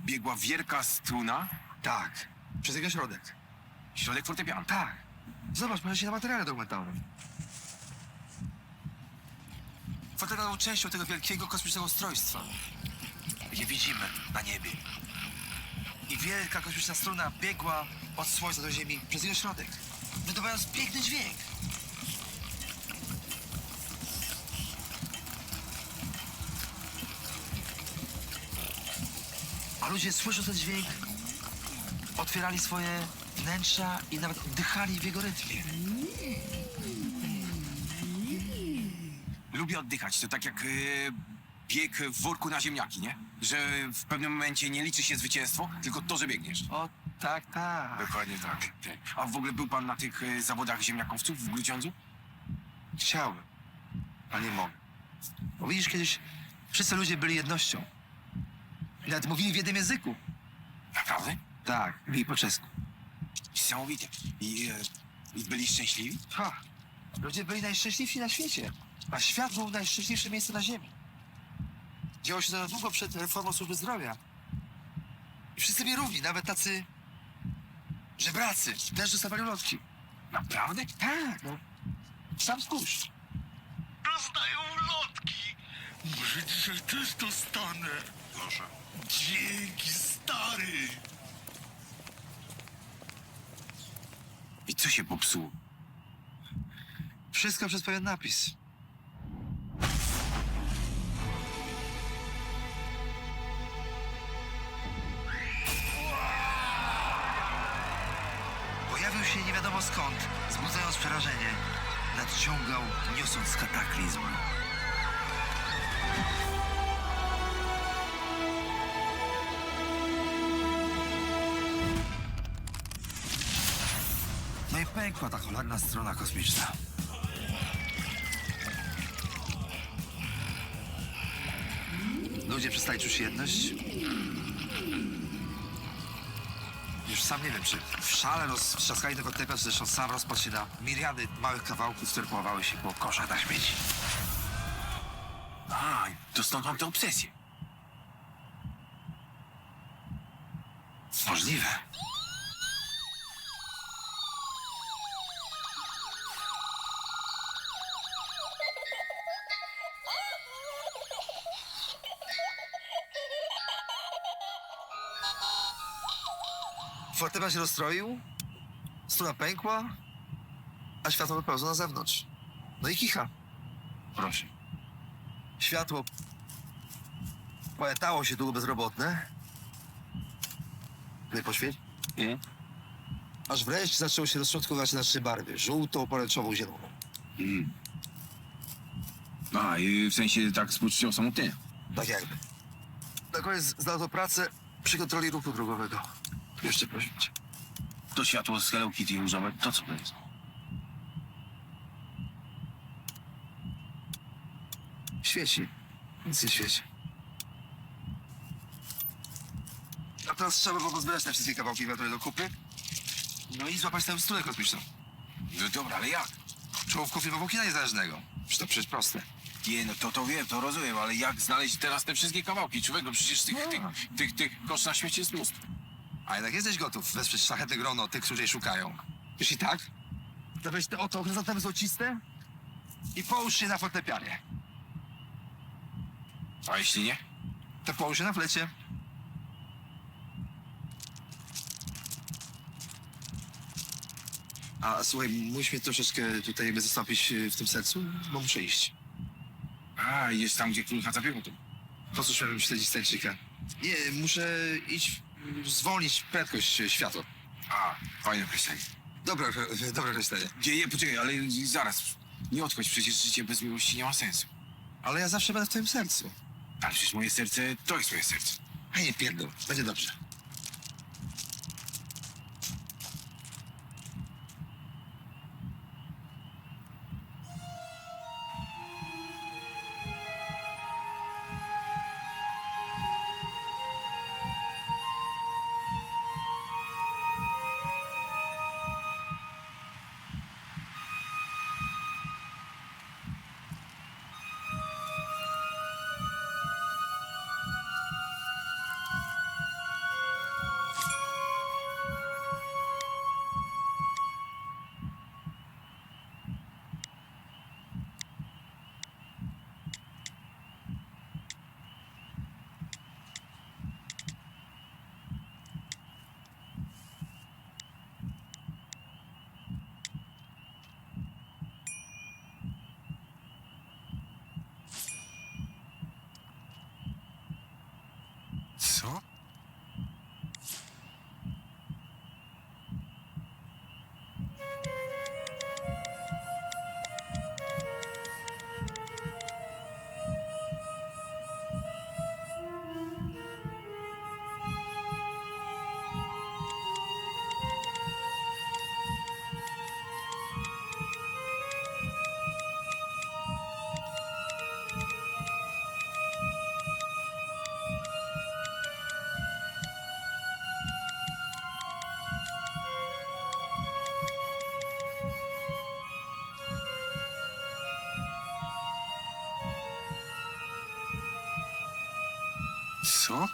biegła wielka struna? Tak, przez jego środek. Środek fortepianu? Tak. Zobacz, może się na materiale dokumentalnym. Fortepian był częścią tego wielkiego kosmicznego ustrojstwa. Je widzimy na niebie. I wielka kosmiczna struna biegła od Słońca do Ziemi przez jego środek, wydawając piękny dźwięk. A ludzie, słysząc ten dźwięk, otwierali swoje wnętrza i nawet oddychali w jego rytmie. Lubię oddychać. To tak jak bieg w worku na ziemniaki, nie? Że w pewnym momencie nie liczy się zwycięstwo, tylko to, że biegniesz. O, tak, tak. Dokładnie tak. A w ogóle był pan na tych zawodach ziemniakowców w Grudziądzu? Chciałbym, a nie mogę. Bo widzisz, kiedyś wszyscy ludzie byli jednością. I nawet mówili w jednym języku. Naprawdę? Tak, mówili po czesku. Niesamowite. I byli szczęśliwi? Ha! Ludzie byli najszczęśliwsi na świecie, a świat był najszczęśliwszym miejscem na ziemi. Działo się to długo przed reformą służby zdrowia. I wszyscy byli równi, nawet tacy żebracy też dostawali ulotki. Naprawdę? Tak, no. Sam spójrz. Dostają ulotki. Może dzisiaj też dostanę. Proszę. Dzięki, stary. I co się popsuło? Wszystko przez pewien napis. Pojawił się nie wiadomo skąd, wzbudzając przerażenie. Nadciągał, niosąc kataklizm. No i pękła ta cholerna strona kosmiczna. Ludzie przestali czuć jedność. Już sam nie wiem, czy w szale roztrzaskali tego fortepian, czy zresztą sam rozpadł się na miliardy małych kawałków, które poławały się po koszach na śmieci. A, to stąd mam tę obsesję. Możliwe. Fortepian się rozstroił, struna pękła, a światło wypełzło na zewnątrz. No i kicha. Proszę. Światło poetało się długo bezrobotne. Nie poświeć? Nie. Aż wreszcie zaczęło się rozśrodkowywać na 3 barwy. Żółtą, pomarańczową, zieloną. A, i w sensie tak z poczuciem osamotnienia. Tak jakby. Na koniec znalazło pracę przy kontroli ruchu drogowego. Jeszcze proszę cię. To światło z Hello Kitty różowe, to co to jest? Świeci. Nic nie świeci. A teraz trzeba było pozbierać te wszystkie kawałki wiatry do kupy. No i złapać tę strunę kosmiczną. No dobra, ale jak? Czołówką filmową kina niezależnego. To przecież proste. Nie, no to wiem, to rozumiem, ale jak znaleźć teraz te wszystkie kawałki? Człowieku, przecież tych kosz na śmieci jest mnóstwo. A jednak jesteś gotów wesprzeć szlachetne grono tych, którzy jej szukają. Jeśli tak, to weź te oto chryzantemy złociste i połóż się na fortepianie. A jeśli nie? To połóż się na flecie. A słuchaj, musisz mnie troszeczkę tutaj jakby zastąpić w tym sercu, bo muszę iść. A, idziesz tam, gdzie król chadza piechotą. Po cóż miałbym śledzić Stańczyka? Nie, muszę iść, zwolnić prędkość światła. A, fajne określenie. Dobre określenie. Nie, poczekaj, ale zaraz. Nie odchodź, przecież życie bez miłości nie ma sensu. Ale ja zawsze będę w twoim sercu. Ale przecież moje serce to jest moje serce. A nie pierdol, będzie dobrze. Co? Co?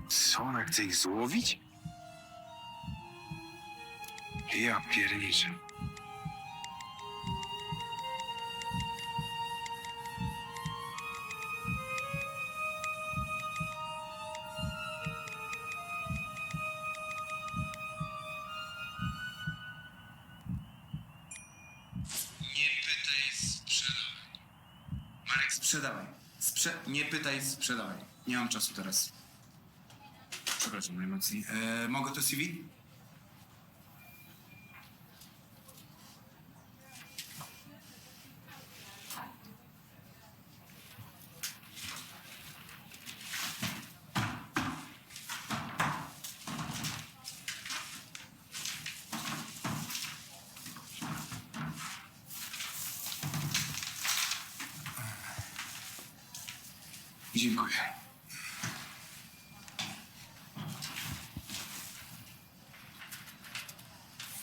Co, ona chce ich złowić? Ja pierniczę. Nie pytaj, sprzedawaj. Marek, sprzedawaj. Nie pytaj, sprzedawaj. Nie mam czasu teraz. Przepraszam najmocniej. Mogę to CV? Dziękuję.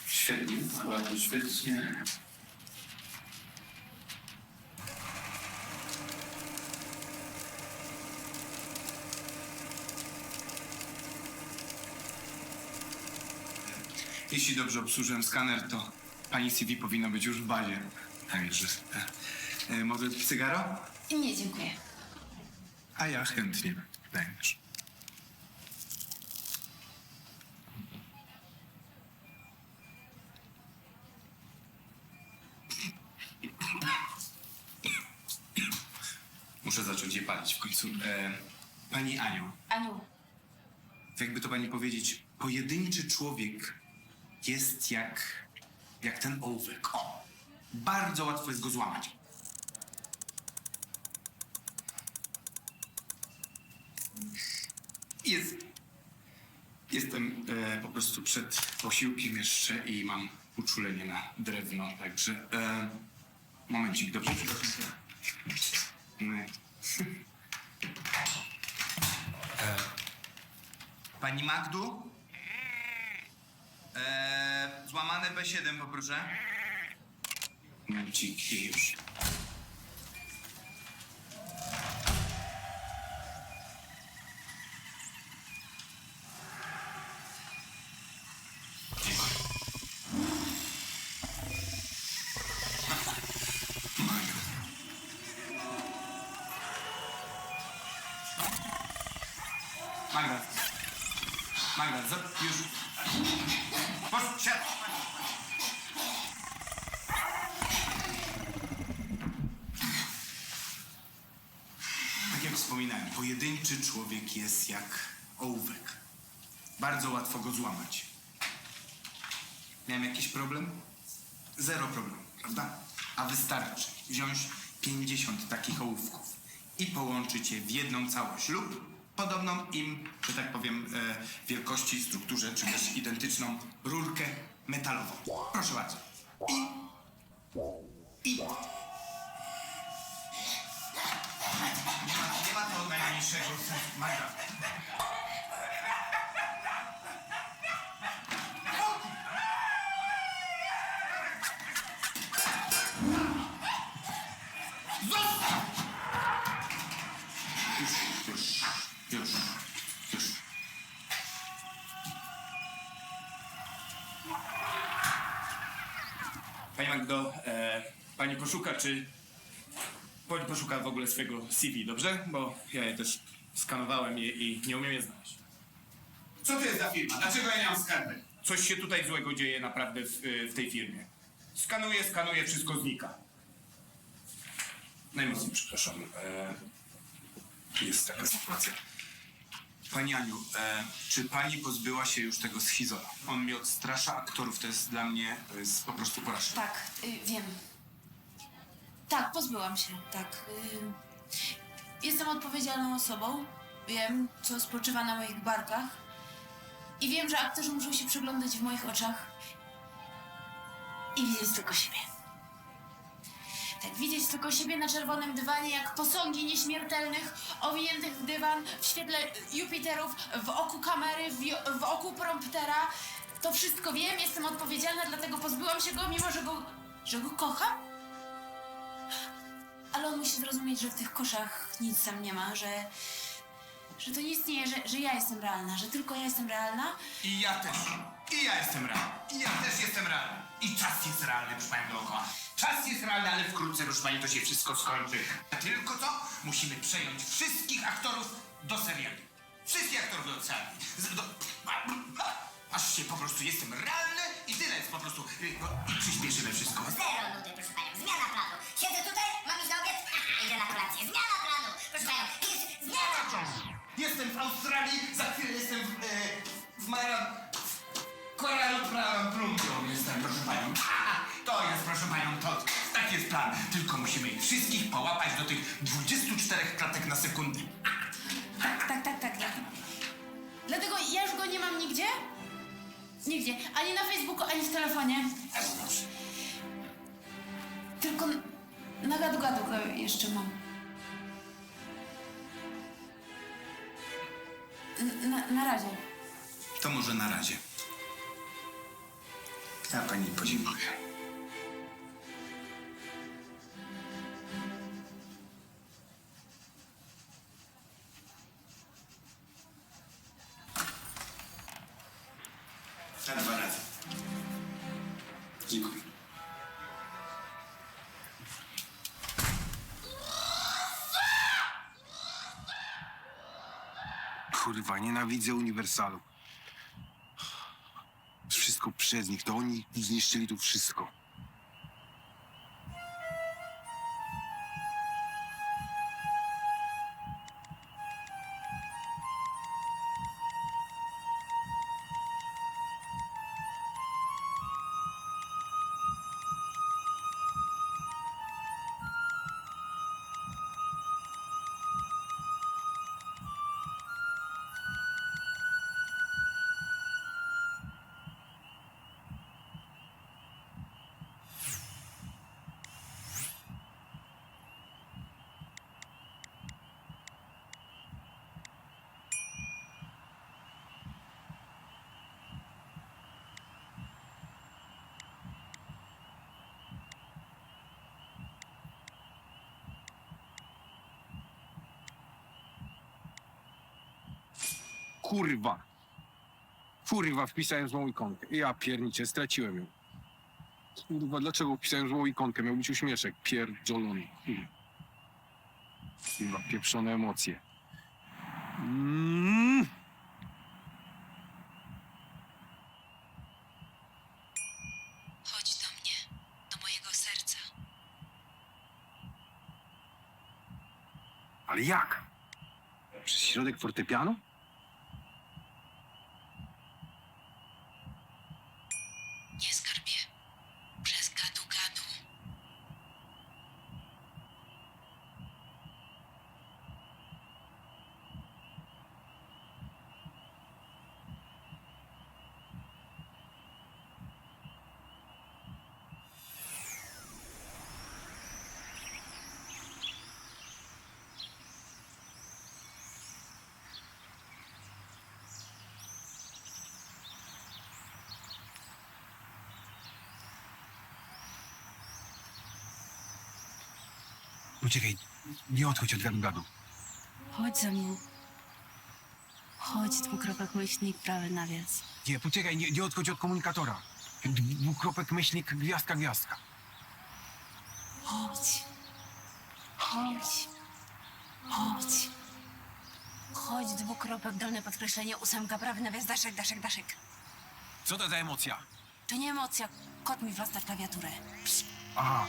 Świetnie, bardzo świetnie. Jeśli dobrze obsłużyłem skaner, to pani CV powinno być już w bazie. Także... może cygaro? Nie, dziękuję. A ja chętnie. Dajesz. Muszę zacząć je palić w końcu. Pani Aniu, Aniu, jakby to pani powiedzieć, pojedynczy człowiek jest jak ten ołówek. O! Bardzo łatwo jest go złamać. Jestem po prostu przed posiłkiem jeszcze i mam uczulenie na drewno, także... momencik, dobrze? Pani Magdu? Złamane B7 poproszę. Momencik i już. Magda, już. Proszę, siadaj. Tak jak wspominałem, pojedynczy człowiek jest jak ołówek. Bardzo łatwo go złamać. Miałem jakiś problem? Zero problemu, prawda? A wystarczy wziąć 50 takich ołówków i połączyć je w jedną całość lub podobną im, że tak powiem, wielkości, strukturze, czy też identyczną rurkę metalową. Proszę bardzo. I... Nie ma to najmniejszego sensu. Magda. Już. Pani Magdo, pani poszuka, pani poszuka w ogóle swojego CV, dobrze? Bo ja je też skanowałem i nie umiem je znaleźć. Co to jest za firma? Dlaczego ja nie mam skarby? Coś się tutaj złego dzieje naprawdę w tej firmie. Skanuję, wszystko znika. Najmocniej przepraszam. Jest taka sytuacja. Pani Aniu, czy pani pozbyła się już tego schizola? On mnie odstrasza aktorów, to jest dla mnie po prostu porażka. tak, wiem. Tak, pozbyłam się, tak. Jestem odpowiedzialną osobą. Wiem, co spoczywa na moich barkach. I wiem, że aktorzy muszą się przyglądać w moich oczach i widzieć tylko siebie. Tak, widzieć tylko siebie na czerwonym dywanie, jak posągi nieśmiertelnych, owiniętych w dywan, w świetle Jupiterów, w oku kamery, w oku promptera. To wszystko wiem, jestem odpowiedzialna, dlatego pozbyłam się go, mimo że go kocham. Ale on musi zrozumieć, że w tych koszach nic tam nie ma, że to nie istnieje, że ja jestem realna, że tylko ja jestem realna. I ja też. I ja jestem realny. I ja też jestem realny. I czas jest realny, proszę pani, dookoła. Czas jest realny, ale wkrótce, proszę pani, to się wszystko skończy. A tylko co? Musimy przejąć wszystkich aktorów do serialu. Wszystkich aktorów do serialu. Aż się po prostu jestem realny i tyle jest po prostu. I przyspieszymy wszystko. Zero nudy, proszę panią. Zmiana planu. Siedzę tutaj, mam iść na obiad, idę na kolację. Zmiana planu. Proszę panią, jest zmiana planu. Jestem w Australii, za chwilę jestem w Kuala-Lumpur jestem, proszę panią. To jest, proszę panią, to taki jest plan. Tylko musimy ich wszystkich połapać do tych 24 klatek na sekundę. Tak. Dlatego ja już go nie mam nigdzie. Nigdzie. Ani na Facebooku, ani w telefonie. Tylko na gadu-gadu go jeszcze mam. Na razie. To może na razie. Ja pani podziękuję. Na 2 razy. Dziękuję. Kurwa, nienawidzę Uniwersalu. Wszystko przez nich, to oni zniszczyli tu wszystko. Kurwa! Kurwa, wpisałem złą ikonkę. Ja pierniczę, straciłem ją. Kurwa, dlaczego wpisałem złą ikonkę? Miał być uśmieszek. Pierdolony. Kurwa, pieprzone emocje. Chodź do mnie, do mojego serca. Ale jak? Przez środek fortepianu? Nie, skarbie. Przez gadu-gadu. Poczekaj, nie odchodź od gadu-gadu. Chodź ze mną. Chodź, dwukropek myślnik, prawy nawias. Nie, poczekaj, nie odchodź od komunikatora. Dwukropek, myślnik, gwiazdka, gwiazdka. Chodź. Chodź. Chodź. Chodź, dwukropek, dolne podkreślenie, 8, prawy nawias, daszek, daszek, daszek. Co to za emocja? To nie emocja, kot mi wlazł na klawiaturę. Aha.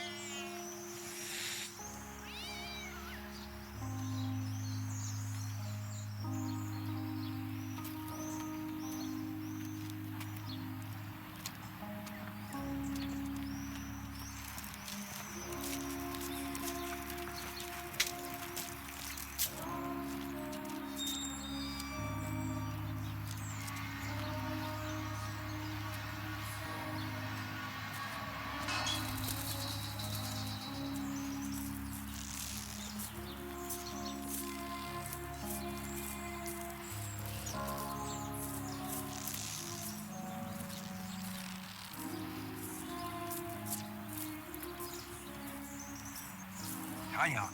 Ania,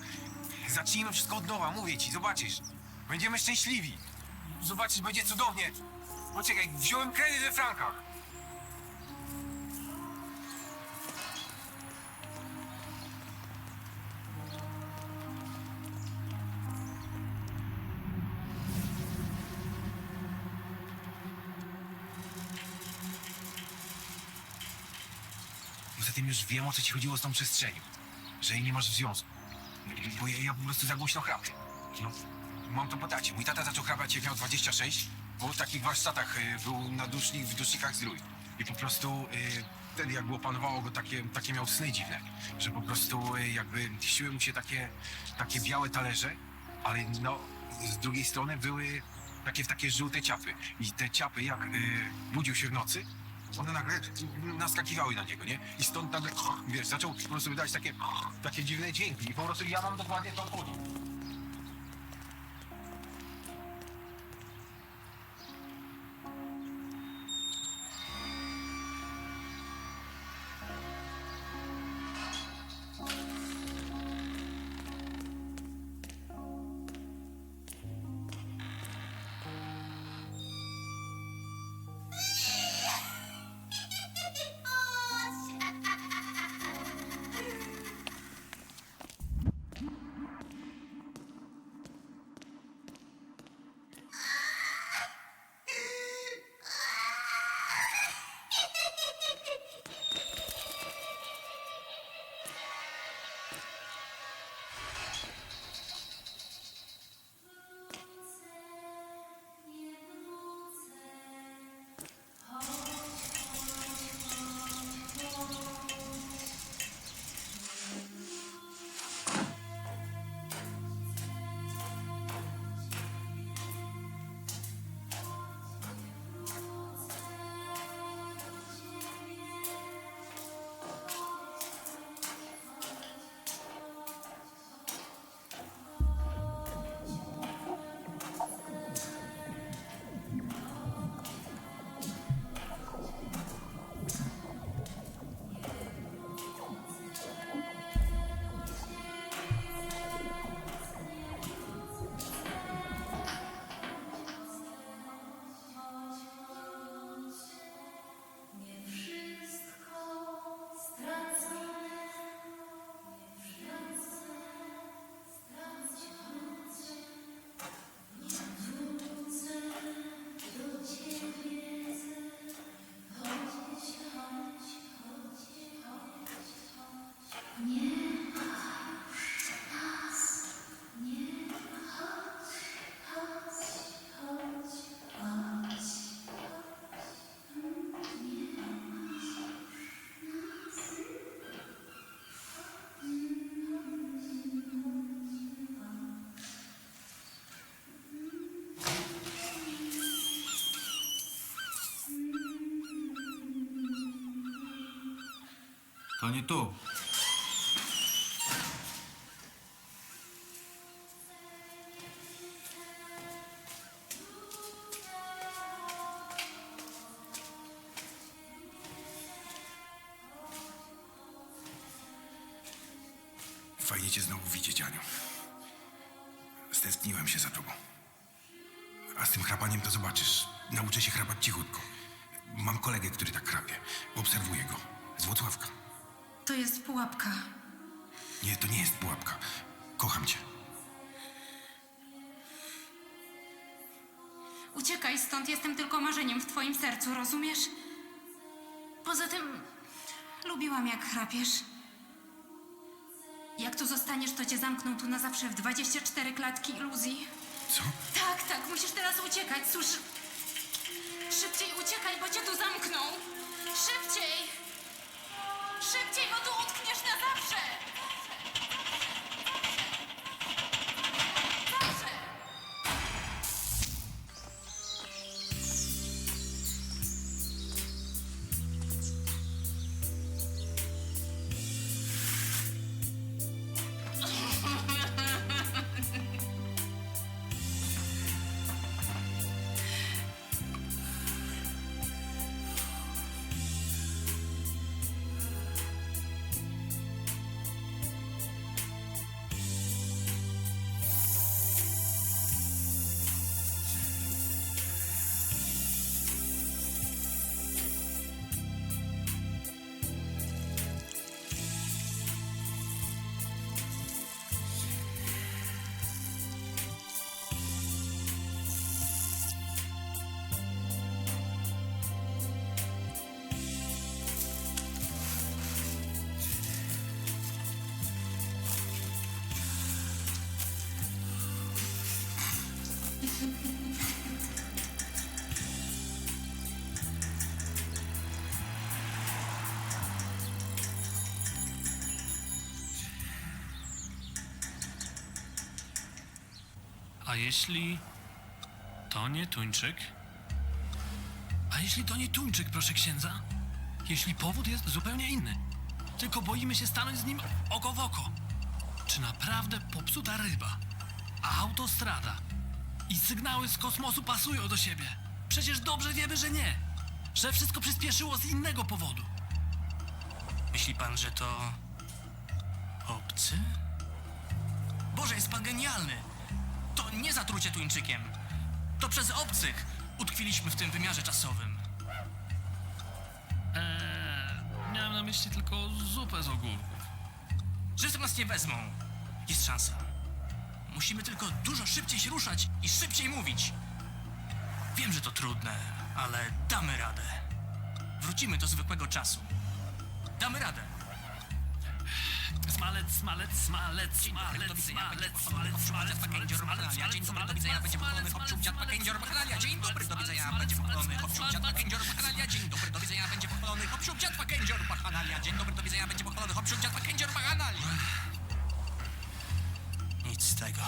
zacznijmy wszystko od nowa, mówię ci, zobaczysz. Będziemy szczęśliwi. Zobaczysz, będzie cudownie. Poczekaj, wziąłem kredyt we frankach. Poza tym już wiem, o co ci chodziło z tą przestrzenią. Że jej nie masz w związku. Bo ja po prostu za głośno chrapię. No, mam to po tacie. Mój tata zaczął chrapiać, jak miał 26, bo w takich warsztatach był w dusznikach zdrój. I po prostu wtedy jak było panowało go takie miał sny dziwne, że po prostu jakby siły mu się takie białe talerze, ale no z drugiej strony były takie żółte ciapy. I te ciapy jak budził się w nocy, one nagle naskakiwały na niego, nie? I stąd nagle, wiesz, zaczął po prostu wydawać takie dziwne dźwięki. I po prostu ja mam dokładnie to odpowiedź. nie tu. Fajnie cię znowu widzieć, Aniu. Stęskniłem się za tobą. A z tym chrapaniem to zobaczysz. Nauczę się chrapać cichutko. Mam kolegę, który tak chrapie. Obserwuję go. Z Włocławka. To jest pułapka. Nie, to nie jest pułapka. Kocham cię. Uciekaj stąd, jestem tylko marzeniem w twoim sercu, rozumiesz? Poza tym, lubiłam jak chrapiesz. Jak tu zostaniesz, to cię zamkną tu na zawsze w 24 klatki iluzji. Co? Tak, musisz teraz uciekać, słyszysz? Szybciej uciekaj, bo cię tu zamkną! Szybciej! Szybciej, bo tu utkniesz na zawsze! Zawsze! A jeśli to nie tuńczyk? A jeśli to nie tuńczyk, proszę księdza? Jeśli powód jest zupełnie inny, tylko boimy się stanąć z nim oko w oko. Czy naprawdę popsuta ryba, a autostrada i sygnały z kosmosu pasują do siebie? Przecież dobrze wiemy, że nie. Że wszystko przyspieszyło z innego powodu. Myśli pan, że to... obcy? Boże, jest pan genialny! To nie zatrucie tuńczykiem. To przez obcych utkwiliśmy w tym wymiarze czasowym. Miałem na myśli tylko zupę z ogórków. Że nas nie wezmą. Jest szansa. Musimy tylko dużo szybciej się ruszać i szybciej mówić. Wiem, że to trudne, ale damy radę. Wrócimy do zwykłego czasu. Damy radę. Smalec, smalec, smalec, smalec, smalec, smalec, smalec, Kędzior Bachlalia. Dzień dobry, do widzenia, będzie pochwalony chłopczyk dziadka Kędzior Bachlalia. Dzień dobry, do widzenia, będzie pochwalony chłopczyk dziadka Kędzior Bachlalia. Dzień dobry, do widzenia, będzie pochwalony chłopczyk dziadka Kędzior Bachlalia. Dzień dobry, do widzenia, będzie pochwalony chłopczyk dziadka Kędzior Bachlalia. Nic z tego.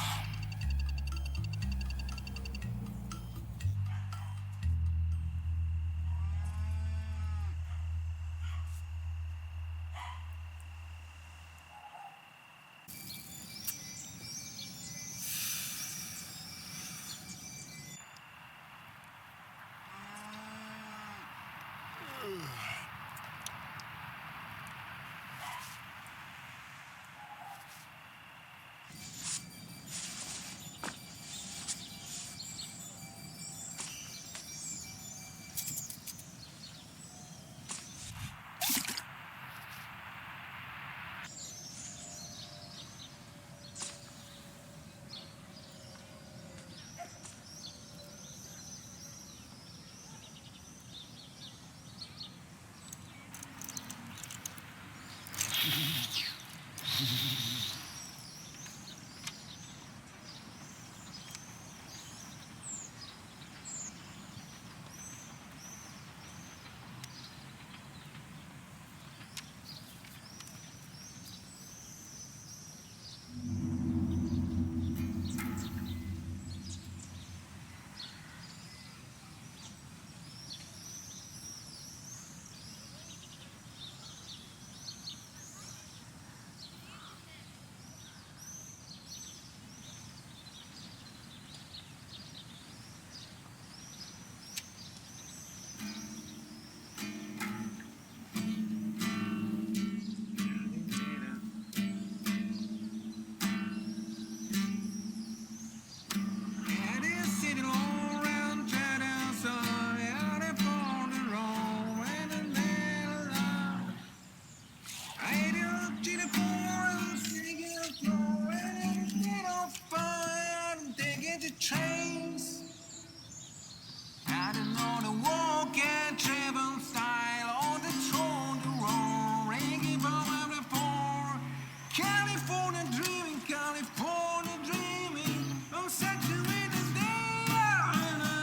California dreaming, California dreaming. I'm saturated this day.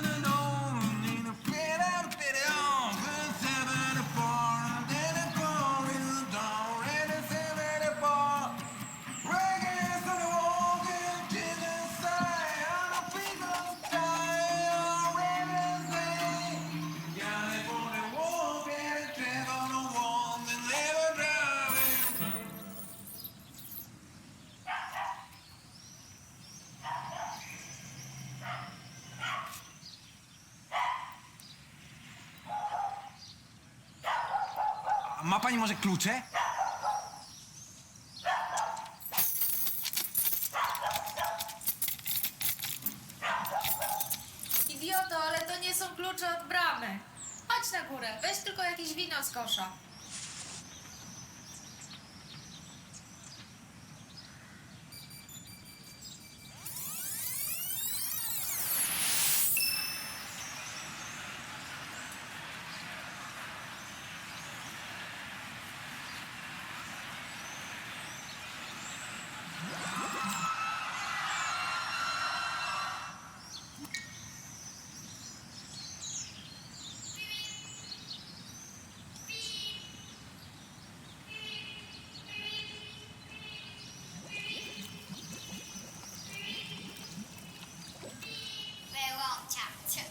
And on. In a pit out, pit on. Good 74. Then it fall in the dawn. Ready 74. Reggae's on the wall. Good to the side. On the people die. Ready day. California wall. Get a trip on the wall. Then never driving. Ma pani może klucze? Idioto, ale to nie są klucze od bramy. Chodź na górę, weź tylko jakieś wino z kosza. Wyłączam cię.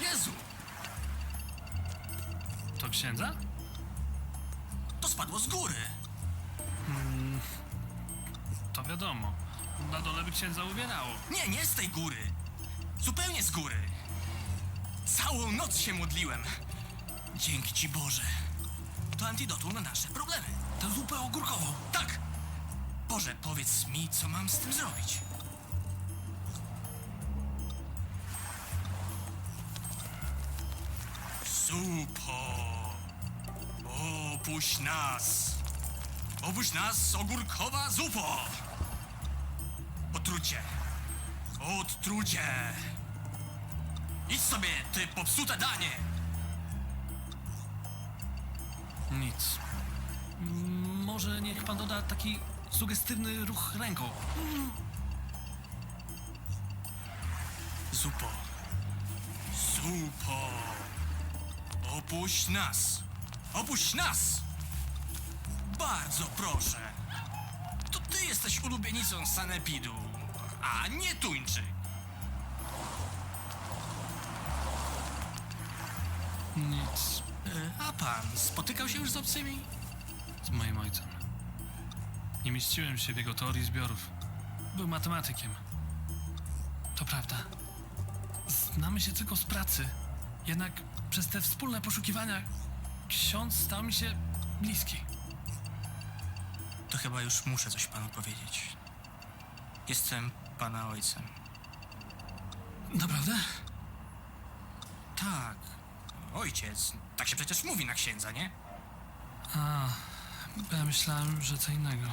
Jezu! To księdza? To spadło z góry. To wiadomo. Na dole by księdza uwierało. Nie, nie z tej góry. Zupełnie z góry. Całą noc się modliłem. Dzięki ci Boże. To antidotum na nasze problemy. Tę zupę ogórkową. Tak! Boże, powiedz mi, co mam z tym zrobić. Zupo! Opuść nas! Opuść nas, ogórkowa zupo! Otrucie! Odtrucie! Idź sobie, ty popsute danie! Nic. Może niech pan doda taki sugestywny ruch ręką. Zupo! Zupo! Opuść nas! Opuść nas! Bardzo proszę! To ty jesteś ulubienicą sanepidu, a nie tuńczyk! Nic. A pan spotykał się już z obcymi? Z moim ojcem. Nie mieściłem się w jego teorii zbiorów. Był matematykiem. To prawda. Znamy się tylko z pracy. Jednak przez te wspólne poszukiwania ksiądz stał mi się bliski. To chyba już muszę coś panu powiedzieć. Jestem pana ojcem. Naprawdę? Tak. Ojciec. Tak się przecież mówi na księdza, nie? A, ja myślałem, że co innego.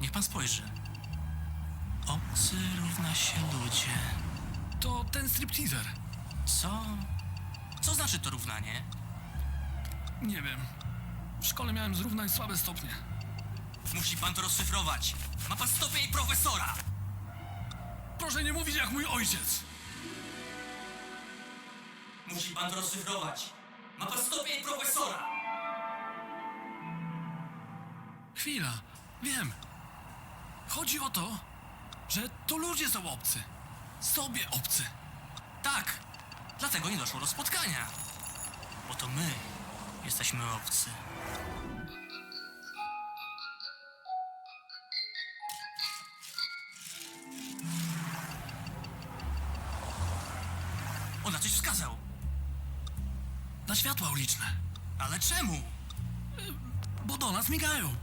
Niech pan spojrzy. Obcy równa się ludzie. To ten stripteaser. Co? Co znaczy to równanie? Nie wiem. W szkole miałem zrównać słabe stopnie. Musi pan to rozszyfrować. Ma pan stopień profesora. Proszę nie mówić jak mój ojciec. Musi pan to rozszyfrować. Ma pan stopień profesora. Chwila. Wiem. Chodzi o to, że to ludzie są obcy. Sobie obcy. Tak, dlatego nie doszło do spotkania. Bo to my jesteśmy obcy. On na coś wskazał. Na światła uliczne. Ale czemu? Bo do nas migają.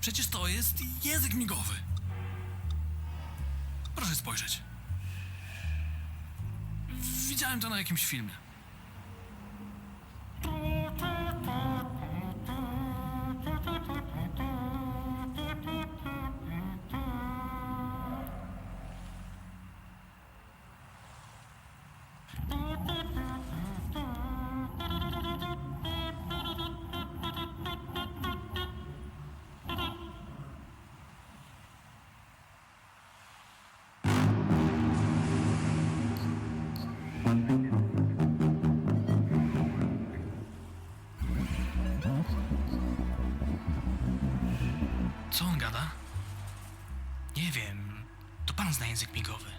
Przecież to jest język migowy. Proszę spojrzeć. Widziałem to na jakimś filmie. Co on gada? Nie wiem. To pan zna język migowy.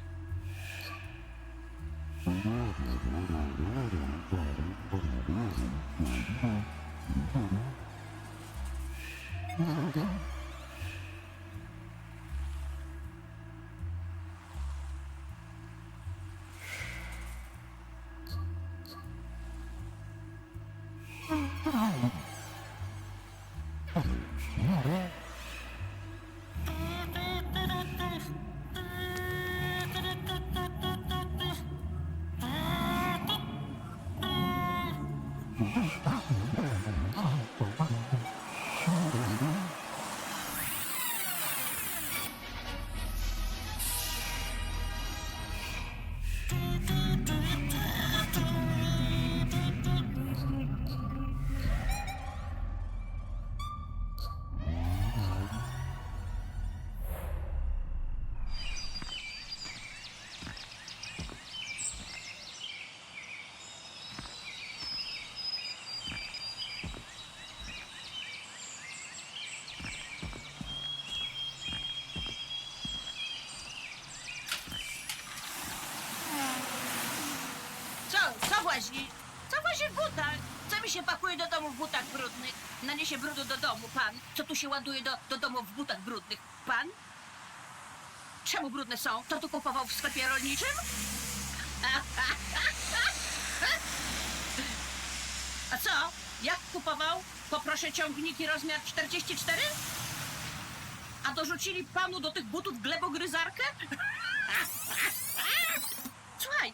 Co włazi? Co włazi w butach? Co mi się pakuje do domu w butach brudnych? Naniesie brudu do domu, pan. Co tu się ładuje do domu w butach brudnych? Pan? Czemu brudne są? To tu kupował w sklepie rolniczym? A co? Jak kupował? Poproszę ciągniki rozmiar 44? A dorzucili panu do tych butów glebogryzarkę? Słuchaj,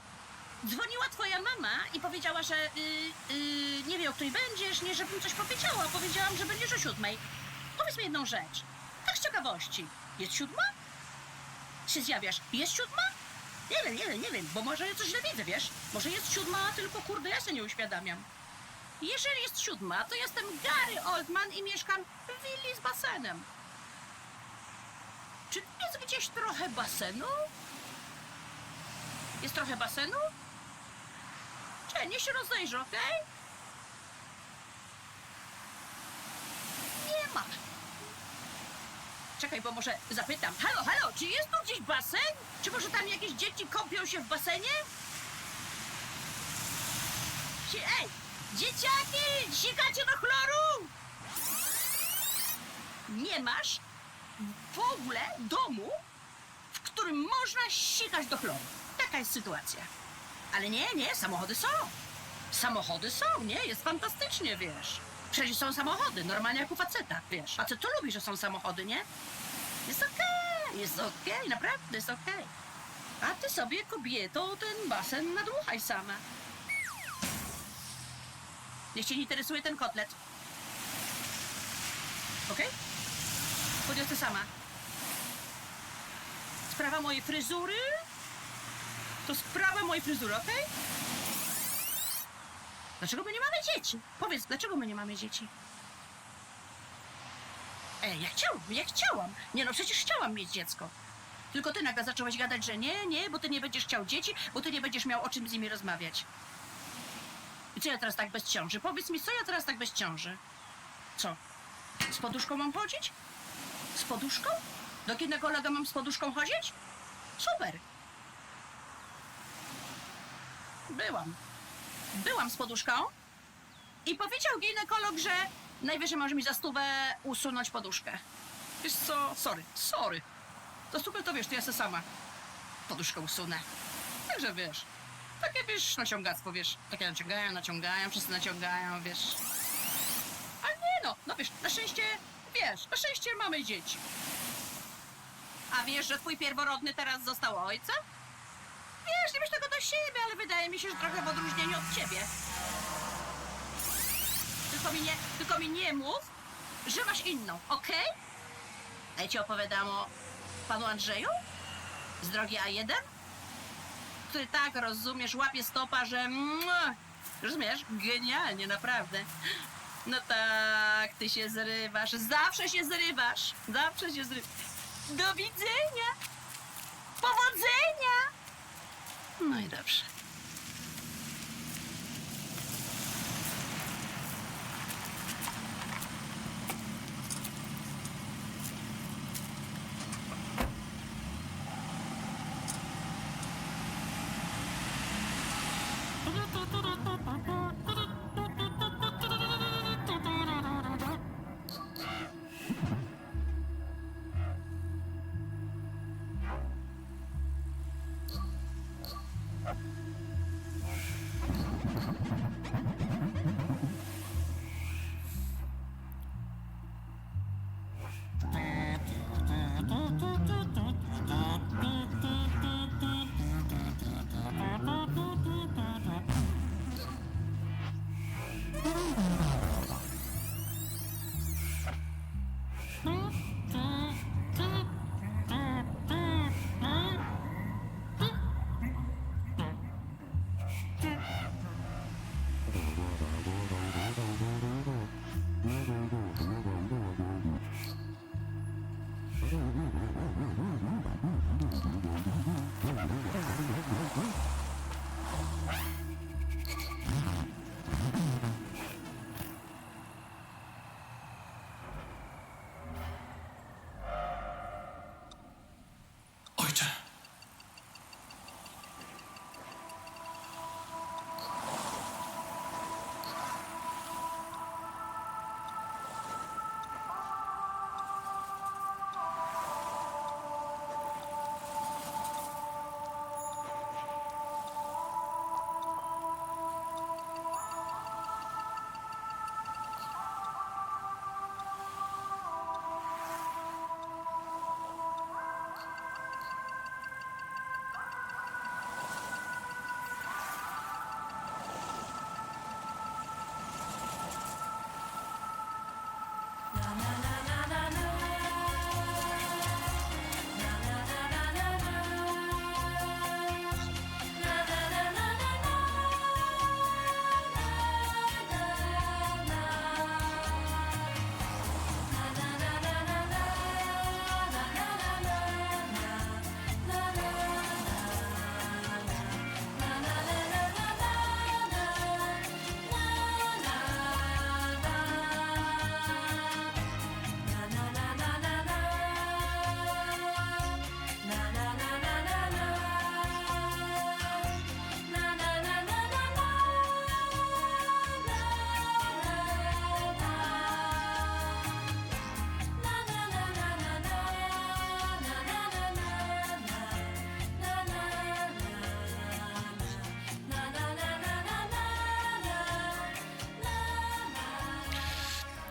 dzwoniła twoja mama i powiedziała, że nie wie, o której będziesz, nie żebym coś powiedziała. Powiedziałam, że będziesz o 7:00. Powiedz mi jedną rzecz. Tak z ciekawości. Jest 7:00? Się zjawiasz. Jest 7:00? Nie wiem, bo może ja coś źle widzę, wiesz? Może jest 7:00, tylko kurde, ja się nie uświadamiam. Jeżeli jest 7:00, to jestem Gary Oldman i mieszkam w willi z basenem. Czy jest gdzieś trochę basenu? Jest trochę basenu? Cze, niech się rozejrzy, okej? Nie ma. Czekaj, bo może zapytam. Halo, czy jest tu gdzieś basen? Czy może tam jakieś dzieci kąpią się w basenie? Ej, dzieciaki, sikacie do chloru? Nie masz w ogóle domu, w którym można sikać do chloru. Taka jest sytuacja. Ale nie, samochody są. Samochody są, nie? Jest fantastycznie, wiesz. Przecież są samochody, normalnie jak u faceta, wiesz. Facet to lubi, że są samochody, nie? Jest okej, naprawdę jest okej. A ty sobie, kobieto, ten basen nadmuchaj sama. Niech cię nie interesuje ten kotlet. Okej? Podniosę sama. Sprawa mojej fryzury? To sprawa mojej fryzury, okej? Dlaczego my nie mamy dzieci? Powiedz, dlaczego my nie mamy dzieci? Ej, ja chciałam. Nie no, przecież chciałam mieć dziecko. Tylko ty nagle zacząłeś gadać, że nie, bo ty nie będziesz chciał dzieci, bo ty nie będziesz miał o czym z nimi rozmawiać. I co ja teraz tak bez ciąży? Powiedz mi, co ja teraz tak bez ciąży? Co? Z poduszką mam chodzić? Z poduszką? Do ginekologa mam z poduszką chodzić? Super. Byłam z poduszką i powiedział ginekolog, że najwyżej może mi za 100 usunąć poduszkę. Wiesz co? Sorry. Za 100 to wiesz, to ja se sama poduszkę usunę. Także wiesz, takie wiesz, naciągactwo, wiesz, takie naciągają, wszyscy naciągają, wiesz. Ale nie no wiesz, na szczęście mamy dzieci. A wiesz, że twój pierworodny teraz został ojcem? Wiesz, nie bierz tego do siebie, ale wydaje mi się, że trochę w odróżnieniu od ciebie. Tylko mi nie mów, że masz inną, okej? A ja ci opowiadam o panu Andrzeju? Z drogi A1? Który tak, rozumiesz, łapie stopa, że... rozumiesz? Genialnie, naprawdę. No tak, ty się zrywasz. Zawsze się zrywasz. Do widzenia. Powodzenia. No i dobrze. Ojcze.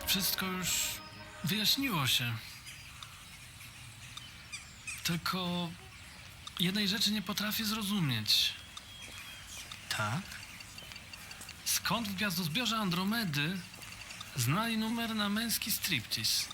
Wszystko już wyjaśniło się. Tylko jednej rzeczy nie potrafię zrozumieć. Tak? Skąd w gwiazdozbiorze Andromedy znali numer na męski striptease?